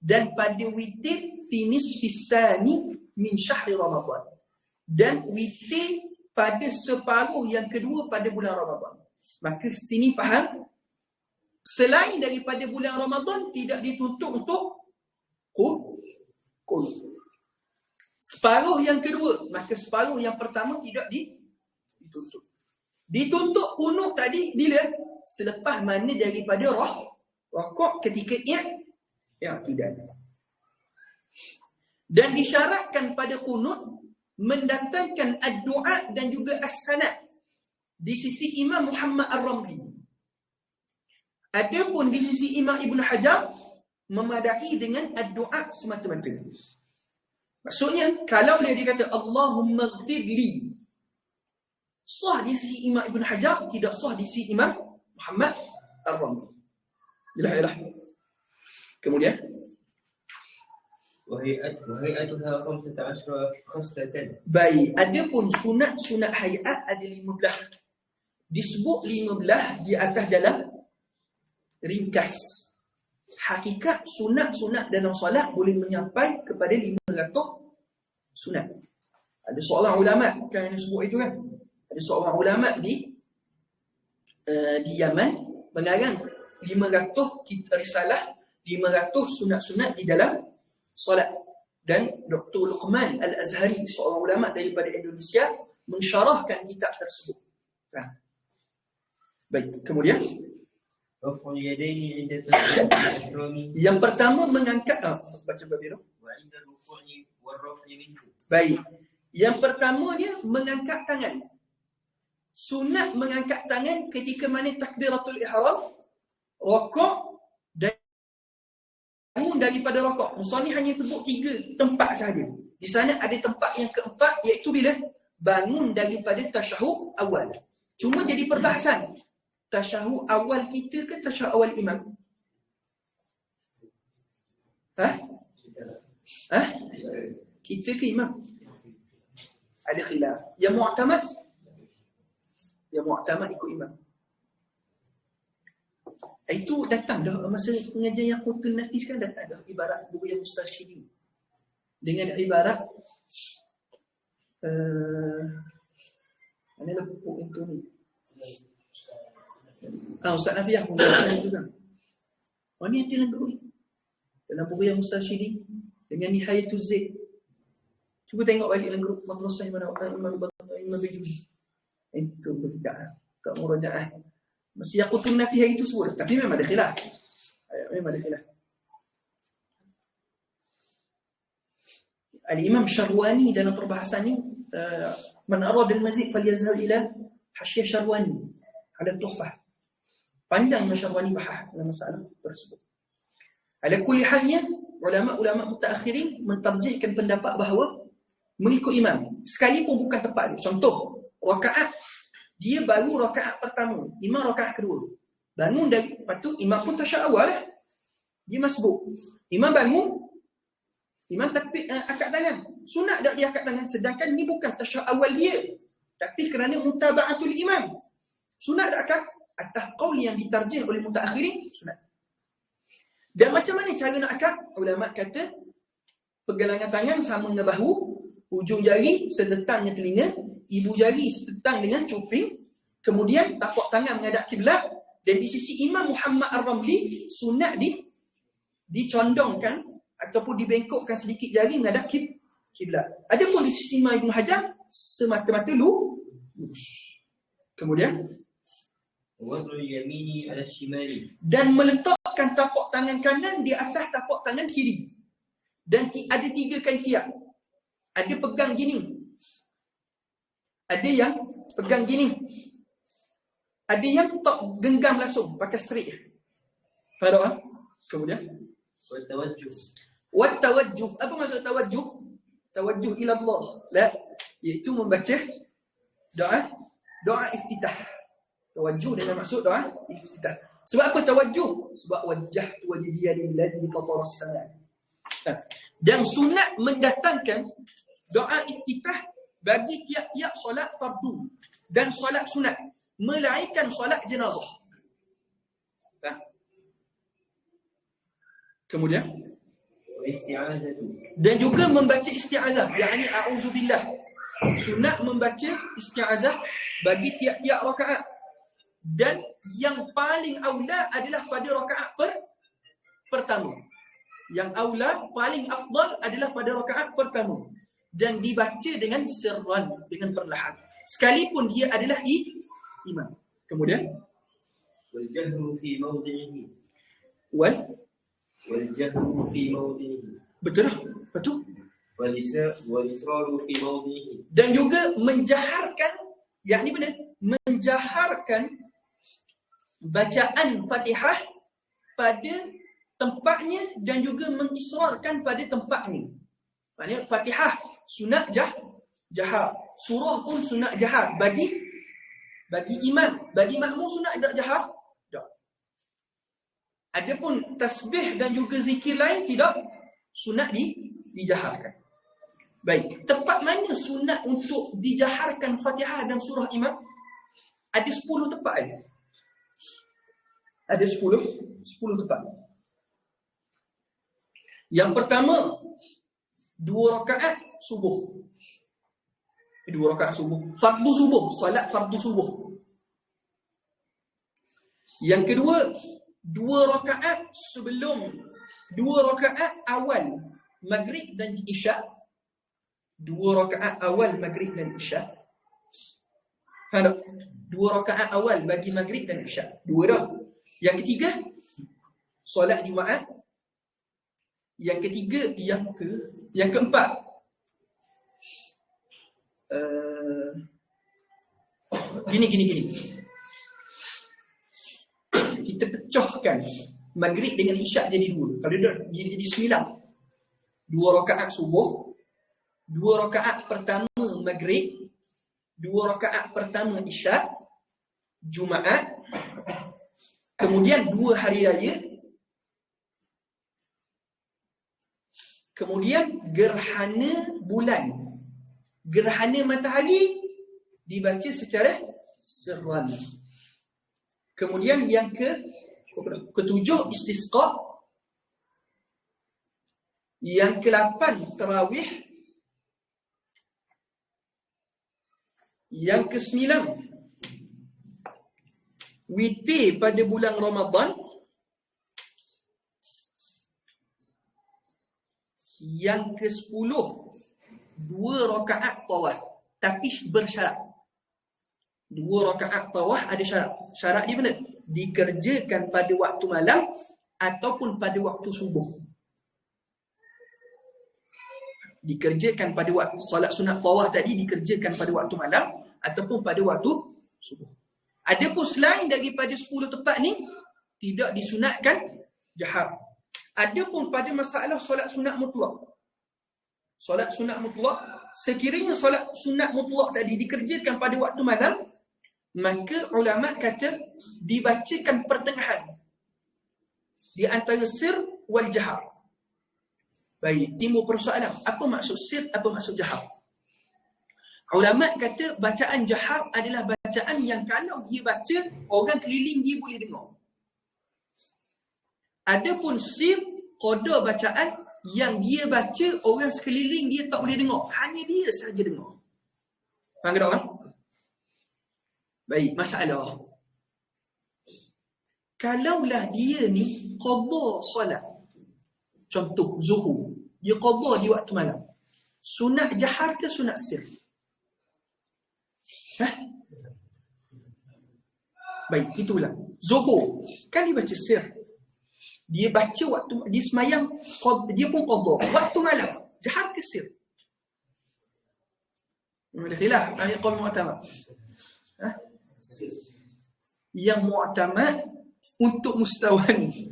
Dan pada witir fi nisfis sani min syahri Ramadan. Dan witir pada separuh yang kedua pada bulan Ramadan. Maka sini faham, selain daripada bulan Ramadan tidak dituntut untuk qunut. Separuh yang kedua, maka separuh yang pertama tidak dituntut. Dituntut qunut tadi bila? Selepas mana daripada rakaat ketika i'tidal. Dan disyaratkan pada qunut mendatangkan ad-du'a dan juga as-sanad di sisi Imam Muhammad Ar-Ramli. Adapun di sisi Imam Ibn Hajar memadai dengan ad-du'a semata-mata. Maksudnya kalau dia kata Allahumma ighfirli, sah di sisi Imam Ibn Hajar, tidak sah di sisi Imam Muhammad Ar-Ramli. Yalah. Kemudian وهيئتها 15 خصلة. baik, adapun sunat hayat ada 15. Disebut 15 di atas jalan ringkas. Hakikat sunat dalam solat boleh menyampai kepada 500 sunat. Ada seorang ulama kan yang sebut itu kan. Ada seorang ulama di Yaman mengarang 500 risalah, 500 sunat-sunat di dalam solat. Dan Dr. Luqman Al-Azhari, seorang ulama daripada Indonesia, mensyarahkan kitab tersebut. Baik, kemudian رفع اليدين عند تسليم الإحرام. yang pertama mengangkat baca babiru. وعند الركوع والرفع منه. Baik. Yang pertama dia mengangkat tangan. Sunat mengangkat tangan ketika mana takbiratul ihram, rakaat dan bangun daripada rakaat. Musannif hanya sebut 3 tempat sahaja. Di sana ada tempat yang keempat, iaitu bila bangun daripada tasyahud awal. Cuma jadi perbahasan. Tasyahud awal kita ke tasyahud awal imam? Kita ke imam? Ada khilaf. Yang mu'tamad ikut imam. Itu datang dah masa pengajian yang Qutun Nafis kan, datang dah ibarat buku yang mustasyirin. dengan ibarat mana lepuk itu ni? Ustaz Nafiah pun juga. Ni ada dalam guru ni. Dalam buku yang Mustashidi dengan Nihayatul Zaid. Cuba tengok balik dalam grup madrasah mana Imam Bajuri. Itu berbeza. Kat murajaah. Masih Yaqutun Nafihah itu sebut. Tapi memang ada khilaf. Al-Imam Syarwani dalam perbahasan ni man arada al-mazid falyazhab ila Hasyiah Syarwani ala Tuhfah. Panjang Imam Syarwani bahas dalam masalah tersebut. Ala kulli halnya ulama-ulama mutaakhirin mentarjihkan pendapat bahawa mengikut imam sekalipun bukan tepat dia. Contoh, rakaat dia baru rakaat pertama, imam rakaat kedua. Bangun dari lepas tu imam pun tasyahud awal lah. Dia masbuk. Imam bangun, imam takbir angkat tangan. Sunat tak dia angkat tangan, sedangkan ni bukan tasyahud awal dia. Tapi kerana mutaba'atul imam. Sunat tak angkat? Atas qaul yang ditarjih oleh mutaakhirin, sunat. Dan macam mana cara nak akad? Ulama kata pergelangan tangan sama dengan bahu, hujung jari sedetang dengan telinga, ibu jari sedetang dengan cuping, kemudian tapak tangan menghadap kiblat, dan di sisi Imam Muhammad Ar-Ramli sunat dicondongkan ataupun dibengkokkan sedikit jari menghadap kiblat. Adapun di sisi Imam Ibn Hajar semata-mata lurus. Kemudian dan meletakkan tapak tangan kanan di atas tapak tangan kiri. Dan ada 3 kaifiat. Ada pegang gini. Ada yang pegang gini. Ada yang tak genggam langsung, pakai straight. Faham? Kemudian Wat-tawajjuh. Apa maksud tawajjuh? Tawajjuh ila Allah. La, iaitu membaca doa iftitah. Tawajjuh dengan maksud doa iftitah. Sebab apa tawajjuh? Sebab wajjahtu wajhiya lilladzi fatara as-samawati. Dan sunat mendatangkan doa iftitah bagi tiap-tiap solat fardu dan solat sunat, melainkan solat jenazah. Kemudian dan juga membaca isti'azah, yakni a'udzubillah. Sunat membaca isti'azah bagi tiap-tiap rakaat. Dan yang paling aula adalah pada rakaat pertama. Yang aula, paling afdal adalah pada rakaat pertama. Dan dibaca dengan sirran, dengan perlahan. Sekalipun dia adalah imam. Kemudian wal-jahru fi mawdi'ihi. Wal-jahru fi mawdi'ihi. Betul tak? Betul. Wal-israru fi mawdi'ihi. Dan juga menjaharkan, yakni benar, menjaharkan bacaan Fatihah pada tempatnya dan juga mengisrarkan pada tempatnya. Maksudnya Fatihah sunat jahar, surah pun sunat jahar bagi imam, bagi makmum sunat tak jahar. Tak. Adapun tasbih dan juga zikir lain tidak sunat dijaharkan. Baik, tempat mana sunat untuk dijaharkan Fatihah dan surah imam? Ada 10 tempat ada. Ada 10 tempat. Yang pertama, 2 rakaat subuh. 2 rakaat subuh. Fardu subuh. Solat fardu subuh. Yang kedua, 2 rakaat sebelum 2 rakaat awal maghrib dan isyak. 2 rakaat awal maghrib dan isyak. Faham? 2 rakaat awal bagi maghrib dan isyak. 2 dah. Yang ketiga, solat Jumaat. Yang ketiga, yang keempat, gini. Kita pecahkan maghrib dengan isyak jadi 2. Kalau dia jadi 9. 2 rakaat subuh, 2 rakaat pertama maghrib, 2 rakaat pertama isyak, Jumaat, kemudian 2 hari raya, kemudian gerhana bulan, gerhana matahari dibaca secara sirran. Kemudian yang ketujuh istisqa. Yang ke-8 tarawih. Yang ke-9 witir pada bulan Ramadan. Yang ke-10 2 rakaat tawaf, tapi bersyarat. 2 rakaat tawaf ada syarat. Syarat dia benar, dikerjakan pada waktu malam ataupun pada waktu subuh. Dikerjakan pada waktu solat sunat tawaf tadi, dikerjakan pada waktu malam ataupun pada waktu subuh. Adapun selain daripada 10 tempat ni, tidak disunatkan jahar. Adapun pada masalah solat sunat mutlak, solat sunat mutlak, sekiranya solat sunat mutlak tadi dikerjakan pada waktu malam, maka ulama kata dibacakan pertengahan di antara sir wal jahar. Baik, timbul persoalan, apa maksud sir, apa maksud jahar? Ulama kata bacaan jahar adalah bacaan yang kalau dia baca, orang keliling dia boleh dengar. Adapun sir, qada bacaan yang dia baca, orang sekeliling dia tak boleh dengar, hanya dia sahaja dengar. Faham tak kan? Baik, masalah, kalaulah dia ni qada solat, contoh zuhur, dia qada di waktu malam, sunat jahar ke sunat sir? Baik, itulah zuhur kan dia baca sir, dia baca waktu dia semayang, dia pun qada waktu malam, jahar ke sir? Ada khilaf ayat qaul mu'tamad. Yang mu'tamad untuk mustawa ni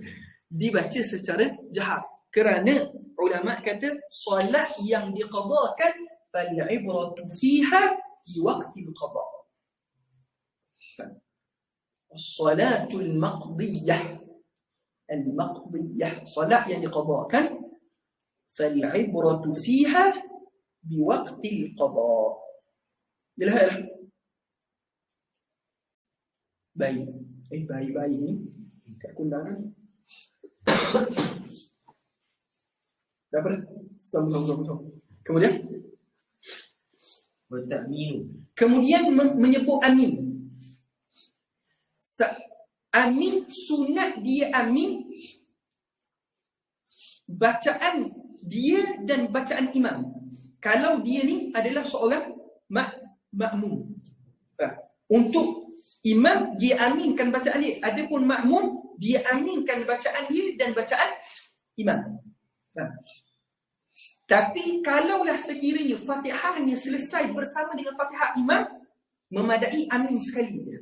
dibaca secara jahar, kerana ulama kata solat yang diqadakan fal ibratu fiha di waqti al-qada. As-salatul maqdiyah, al-maqdiyah, solat yang diqadakan, fal ibratu fiha bi waqti al-qada. Jelas. Baik. Baik ni kat kundangan. Dah apa? Sama. Kemudian menyebut amin. Amin, sunat dia amin, bacaan dia dan bacaan imam. Kalau dia ni adalah seorang makmum. Untuk imam dia aminkan bacaan dia, adapun makmum dia aminkan bacaan dia dan bacaan imam. Tapi kalaulah sekiranya Fatihahnya selesai bersama dengan Fatihah imam, memadai amin sekali dia.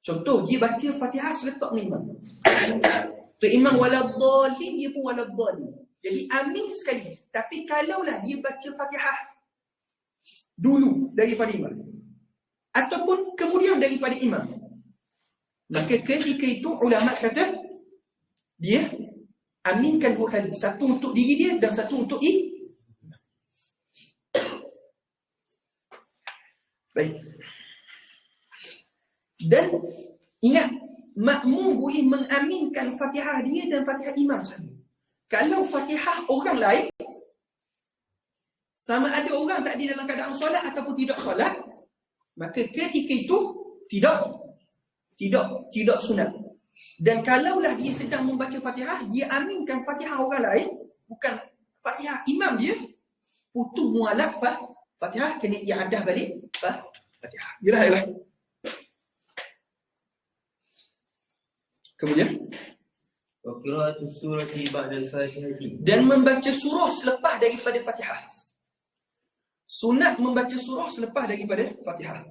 Contoh, dia baca Fatihah seletak dengan imam, tu imam waladhdallin, dia pun waladhdallin, jadi amin sekali. Tapi kalaulah dia baca Fatihah dulu daripada imam ataupun kemudian daripada imam, maka ketika itu ulama kata dia aminkan 2 kali, satu untuk diri dia dan satu untuk baik. Dan ingat, makmum boleh mengaminkan Fatihah dia dan Fatihah imam sahaja. Kalau Fatihah orang lain, sama ada orang tak ada dalam keadaan solat ataupun tidak solat, maka ketika itu tidak sunat. Dan kalaulah dia sedang membaca Fatihah, dia aminkan Fatihah orang lain, bukan Fatihah imam dia, putus mualaf Fatihah, kena iadah balik Fatihah. Yalah. Kemudian dan membaca surah selepas daripada Fatihah. Sunat membaca surah selepas daripada Fatihah.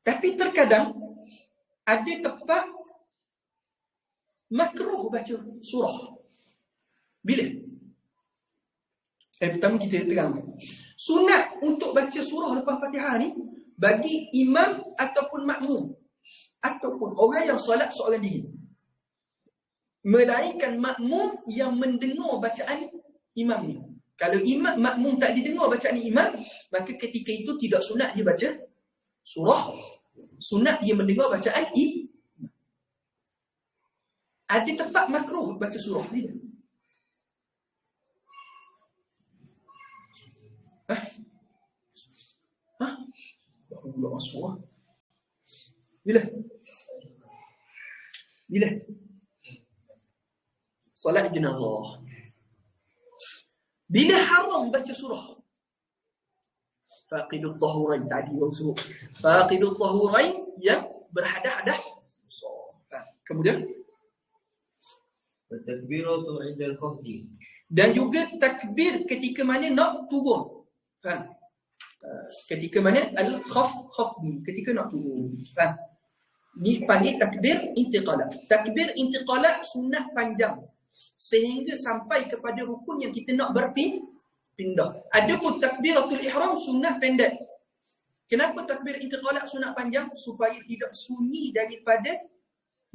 Tapi terkadang ada tempat makruh baca surah. Bila? Pertama kita terang, sunat untuk baca surah lepas Fatihah ni bagi imam ataupun makmum ataupun orang yang solat seorang diri, melainkan makmum yang mendengar bacaan imam ni. Kalau makmum tak didengar bacaan imam, maka ketika itu tidak sunat dia baca surah, sunat dia mendengar bacaan imam. Ada tempat makruh baca surah ni. Allah semua. Bila? Salat jenazah. Bila haram baca surah? Faqidut tahurain, tadi orang sebut. Faqidut tahurain yang berhadah-hadah. Kemudian Takbiratu 'inda al-khafdi. Dan juga takbir ketika mana nak turun. Ketika mana al-khafd, ketika nak turun. Ni panggil takbir intiqalah. Takbir intiqalah sunat panjang sehingga sampai kepada rukun yang kita nak berpindah. Adapun takbiratul ihram sunat pendek. Kenapa takbir intiqalah sunat panjang? Supaya tidak sunyi daripada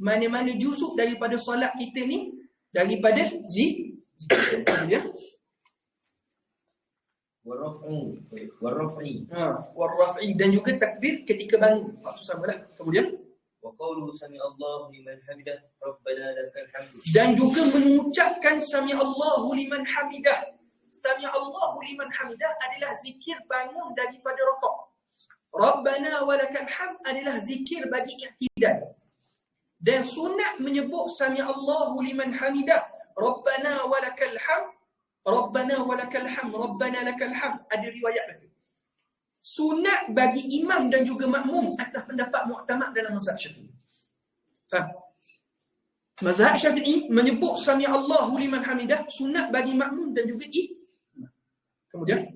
mana-mana juzuk daripada solat kita ni, daripada kemudian warraf'i dan juga takbir ketika bangun. Maksud samalah. Kemudian wa qawlu sami Allahu liman hamidah rabbana lakal hamdu. Dan juga mengucapkan sami Allahu liman hamidah. Sami Allahu liman hamidah adalah zikir bangun daripada rakaat. Rabbana walakal hamd adalah zikir bagi i'tidal. Dan sunat menyebut sami Allahu liman hamidah, Rabbana walakal hamd, Rabbana walakal hamd, Rabbana lakal hamd. Ada riwayat lagi. Sunat bagi imam dan juga makmum atas pendapat muktamad dalam mazhab Syafi'i. Mazhab Syafi'i menyebut sami Allahu liman hamidah sunat bagi makmum dan juga imam. Kemudian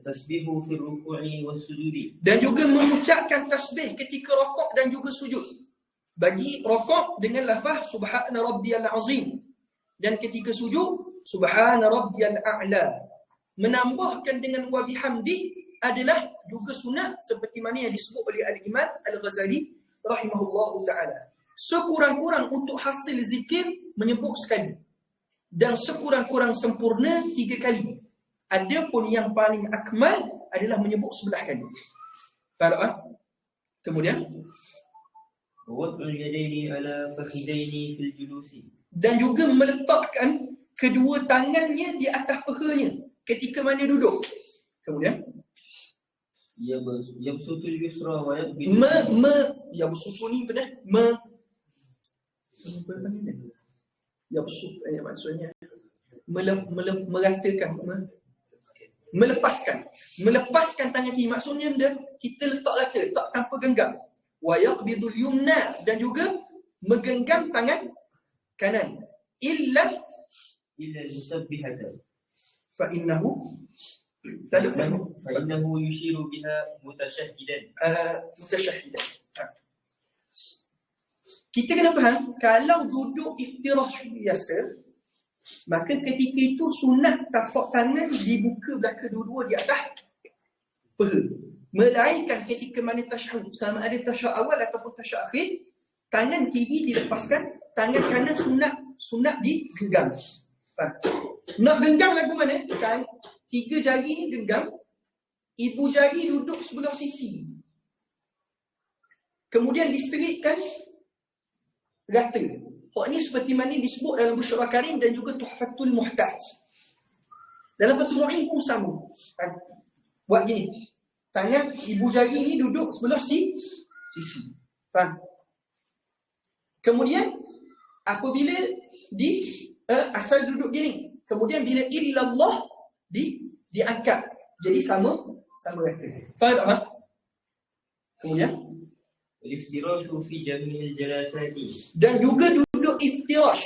tasbihu fi ruku'i was sujudi. Dan juga mengucapkan tasbih ketika rakaat dan juga sujud. Bagi rakaat dengan lafaz subhana rabbiyal azim, dan ketika sujud subhana rabbiyal a'la. Menambahkan dengan wa bihamdi adalah juga sunat seperti mana yang disebut oleh Al-Imam Al-Ghazali rahimahullahu taala. Sekurang-kurang untuk hasil zikir menyebut sekali, dan sekurang-kurang sempurna 3 kali. Adapun yang paling akmal adalah menyebut 11 kali. Faham? Kemudian wad'ul yadaini ala fakhidaini fil julusi. Dan juga meletakkan kedua tangannya di atas pahanya ketika mana duduk. Kemudian yabsutul yusra wa yaqbidu. Yabsutu ni benar. Yabsut maksudnya meratakan, melepaskan tangan kiri. Maksudnya kita letak rata, tak tanpa genggam. Wa yaqbidul yumna, dan juga menggenggam tangan kanan. Illa musabbihatan fa innahu yushiru biha mutashahhidan. Kita kena faham, kalau duduk iftirash biasa, maka ketika itu sunat tapak tangan dibuka belakang dua-dua di atas paha. Melainkan ketika mana tasyahud, sama ada tasyahud awal ataupun tasyahud akhir, tangan kiri dilepaskan, tangan kanan sunat digenggam. Nak genggam lagu mana? 3 jari ni genggam, ibu jari duduk sebelah sisi. Kemudian diserikkan rata. Hak ni seperti mana disebut dalam Busyra Karim dan juga Tuhfatul Muhtaj. Dalam Fathul Mu'in pun sama. Buat gini. Tangan ibu jari ni duduk sebelah sisi. Faham? Kemudian apabila asal duduk gini, kemudian bila illallah diangkat. Jadi sama rata. Faham tak, Mak? Kemudian al-iftirashu fi jami'il jalasati. Dan juga duduk iftirash.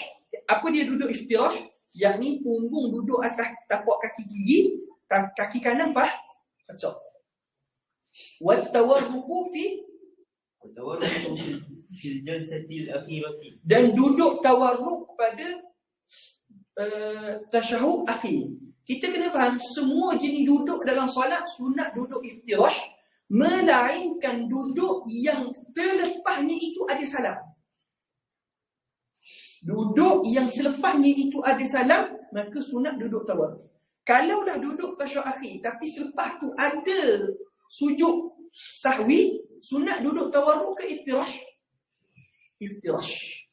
Apa dia duduk iftirash? Yakni punggung duduk atas tapak kaki kiri, kaki kanan pacak. Wat-tawarruku fi jalsatil akhirati. Dan duduk tawarruk pada tasyahud akhir. Kita kena faham, semua jenis duduk dalam solat sunat duduk iftirash, melainkan duduk yang selepasnya itu ada salam. Duduk yang selepasnya itu ada salam, maka sunat duduk tawarruk. Kalaulah duduk tasyahud akhir tapi selepas tu ada sujud sahwi, sunat duduk tawarruk ke iftirash? Iftirash.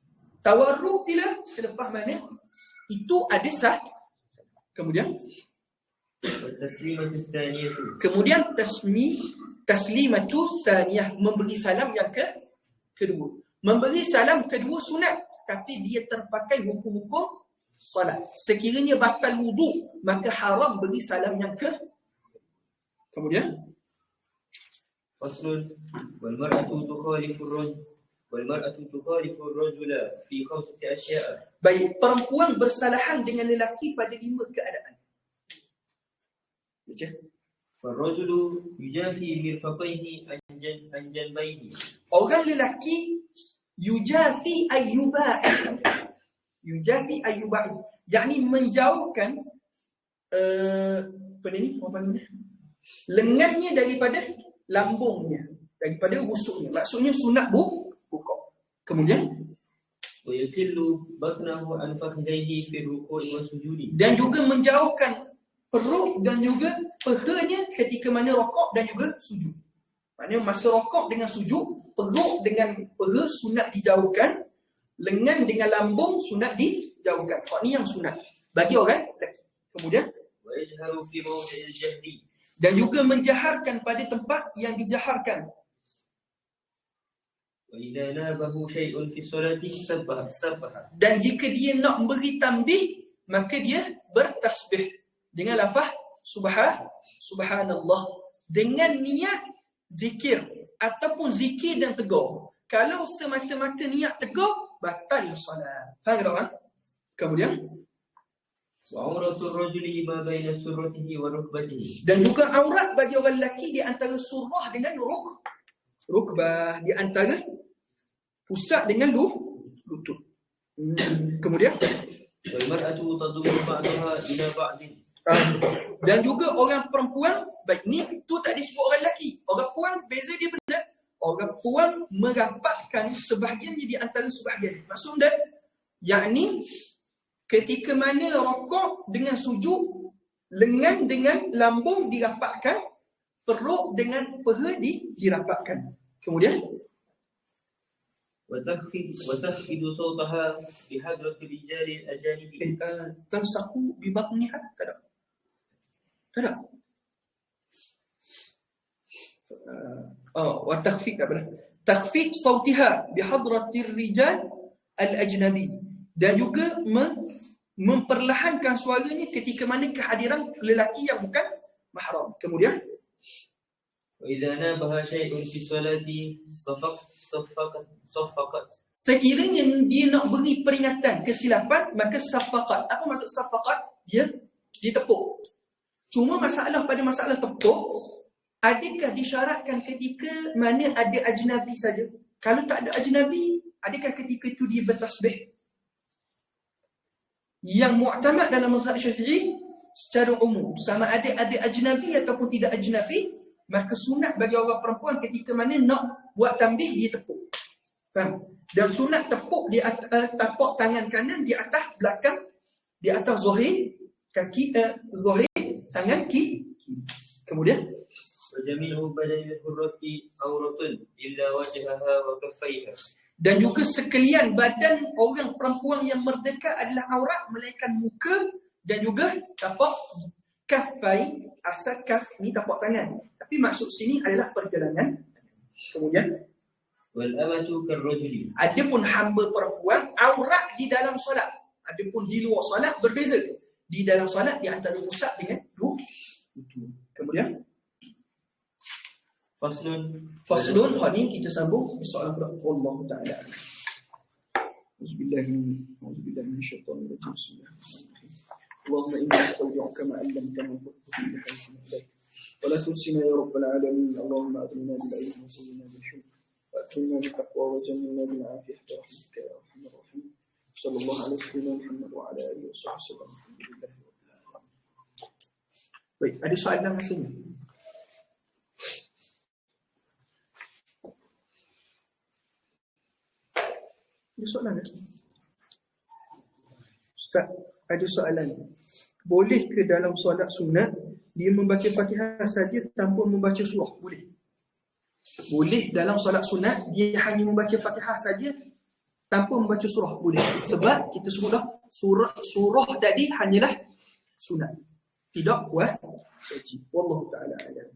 Tawarruk bila selepas mana itu ada sah. Kemudian والتسليمة الثانية kemudian taslimatu saniyah, memberi salam yang kedua. Memberi salam kedua sunat, tapi dia terpakai hukum-hukum salat. Sekiranya batal wudu, maka haram beri salam yang kemudian فصل والمرأة تخالف الرجل في 5 أشياء. baik, perempuan bersalahan dengan lelaki pada 5 keadaan. Baca. فالرجل يجافي مرفقيه عن جنبيه. Orang lelaki yujafi ayyuba'i. Yujafi ayyuba'i, yakni menjauhkan apa ni? Apa ni? Lengannya daripada lambungnya, daripada busuknya. Maksudnya sunat bukok. Kemudian ويكل بطنه عن فخذيه في الركوع والسجود. dan juga menjauhkan perut dan juga pahanya ketika mana rokok dan juga sujud. Maknanya masa rokok dengan sujud, perut dengan paha sunat dijauhkan, lengan dengan lambung sunat dijauhkan. Ini yang sunat bagi orang lelaki. Kemudian ويجهر في موضع الجهر. dan juga menjaharkan pada tempat yang dijaharkan. وإذا نابه شيء في الصلاة سبح. Dan jika dia nak beri tanbih, maka dia bertasbih dengan lafaz subhanallah dengan niat zikir ataupun zikir dan tegur. Kalau semata-mata niat tegur, batal solat. Faham tak? Kemudian وعورة الرجل ما بين سرته وركبته. dan juga aurat bagi orang lelaki di antara surah dengan rukbah, di antara pusat dengan lutut. Kemudian والمرأة تضم بعضها إلى بعض. dan juga orang perempuan, baik ni tu tak disebut orang lelaki. Orang perempuan beza dia benar. Orang perempuan merapatkan sebahagiannya di antara sebahagian. Maksudnya yakni ketika mana rokok dengan sujud, lengan dengan lambung dirapatkan, perut dengan paha dirapatkan. Kemudian وتخفض صوتها بحضرة الرجال الأجانب. تلصق ببطنها كذا كذا تخفيض صوتها بحضرة الرجال الأجنبي, dan juga memperlahankan suaranya ketika mana kehadiran lelaki yang bukan mahram. Kemudian وإذا نابها شيء في الصلاة صفقت. sekiranya dia nak beri peringatan kesilapan, maka safaqat. Apa maksud safaqat? Dia tepuk. Cuma masalah pada masalah tepuk, adakah disyaratkan ketika mana ada ajnabi saja? Kalau tak ada ajnabi, adakah ketika itu dia bertasbih? Yang mu'tamad dalam mazhab Syafi'i secara umum, sama ada ajnabi ataupun tidak ajnabi, maka sunat bagi orang perempuan ketika mana nak buat tanbih, dia tepuk. Faham? Dan sunat tepuk di tapak tangan kanan di atas belakang, di atas zahir kaki, zahir tangan kiri. Kemudian وجميع بدن الحرة عورة إلا وجهها وكفيها. Dan juga sekalian badan orang perempuan yang merdeka adalah aurat melainkan muka dan juga tapak kafai. Asal kaf ni tapak tangan, tapi maksud sini adalah perjalanan. Kemudian والأمة كالرجل. adapun hamba perempuan aurat di dalam solat, adapun di luar solat berbeza. Di dalam solat di antara pusat dengan lutut. Kemudian faslun, hari ini kita sambung soalan Allah Taala. Auzubillahi minasyaitonir rajim. Bismillahirrahmanirrahim. Allahumma inni astawdi'uka ma 'allamtana innaka antal alim. ولا تنسنا يا رب العالمين. اللهم أغننا بالعلم وزينا بالحلم وأكرمنا بالتقوى وجملنا بالعافية برحمتك يا أرحم الراحمين. صلى الله على سيدنا محمد وعلى آله وصحبه وسلم. الحمد لله رب العالمين. Baik, ada soalan rasanya? Ada soalan tak? Ustaz, ada soalan. Boleh ke dalam solat sunat dia membaca Fatihah saja tanpa membaca surah? Boleh. Boleh dalam solat sunat dia hanya membaca Fatihah saja tanpa membaca surah boleh. Sebab kita sebut dah surah tadi hanyalah sunat, tidak wajib. Wallahu taala alam.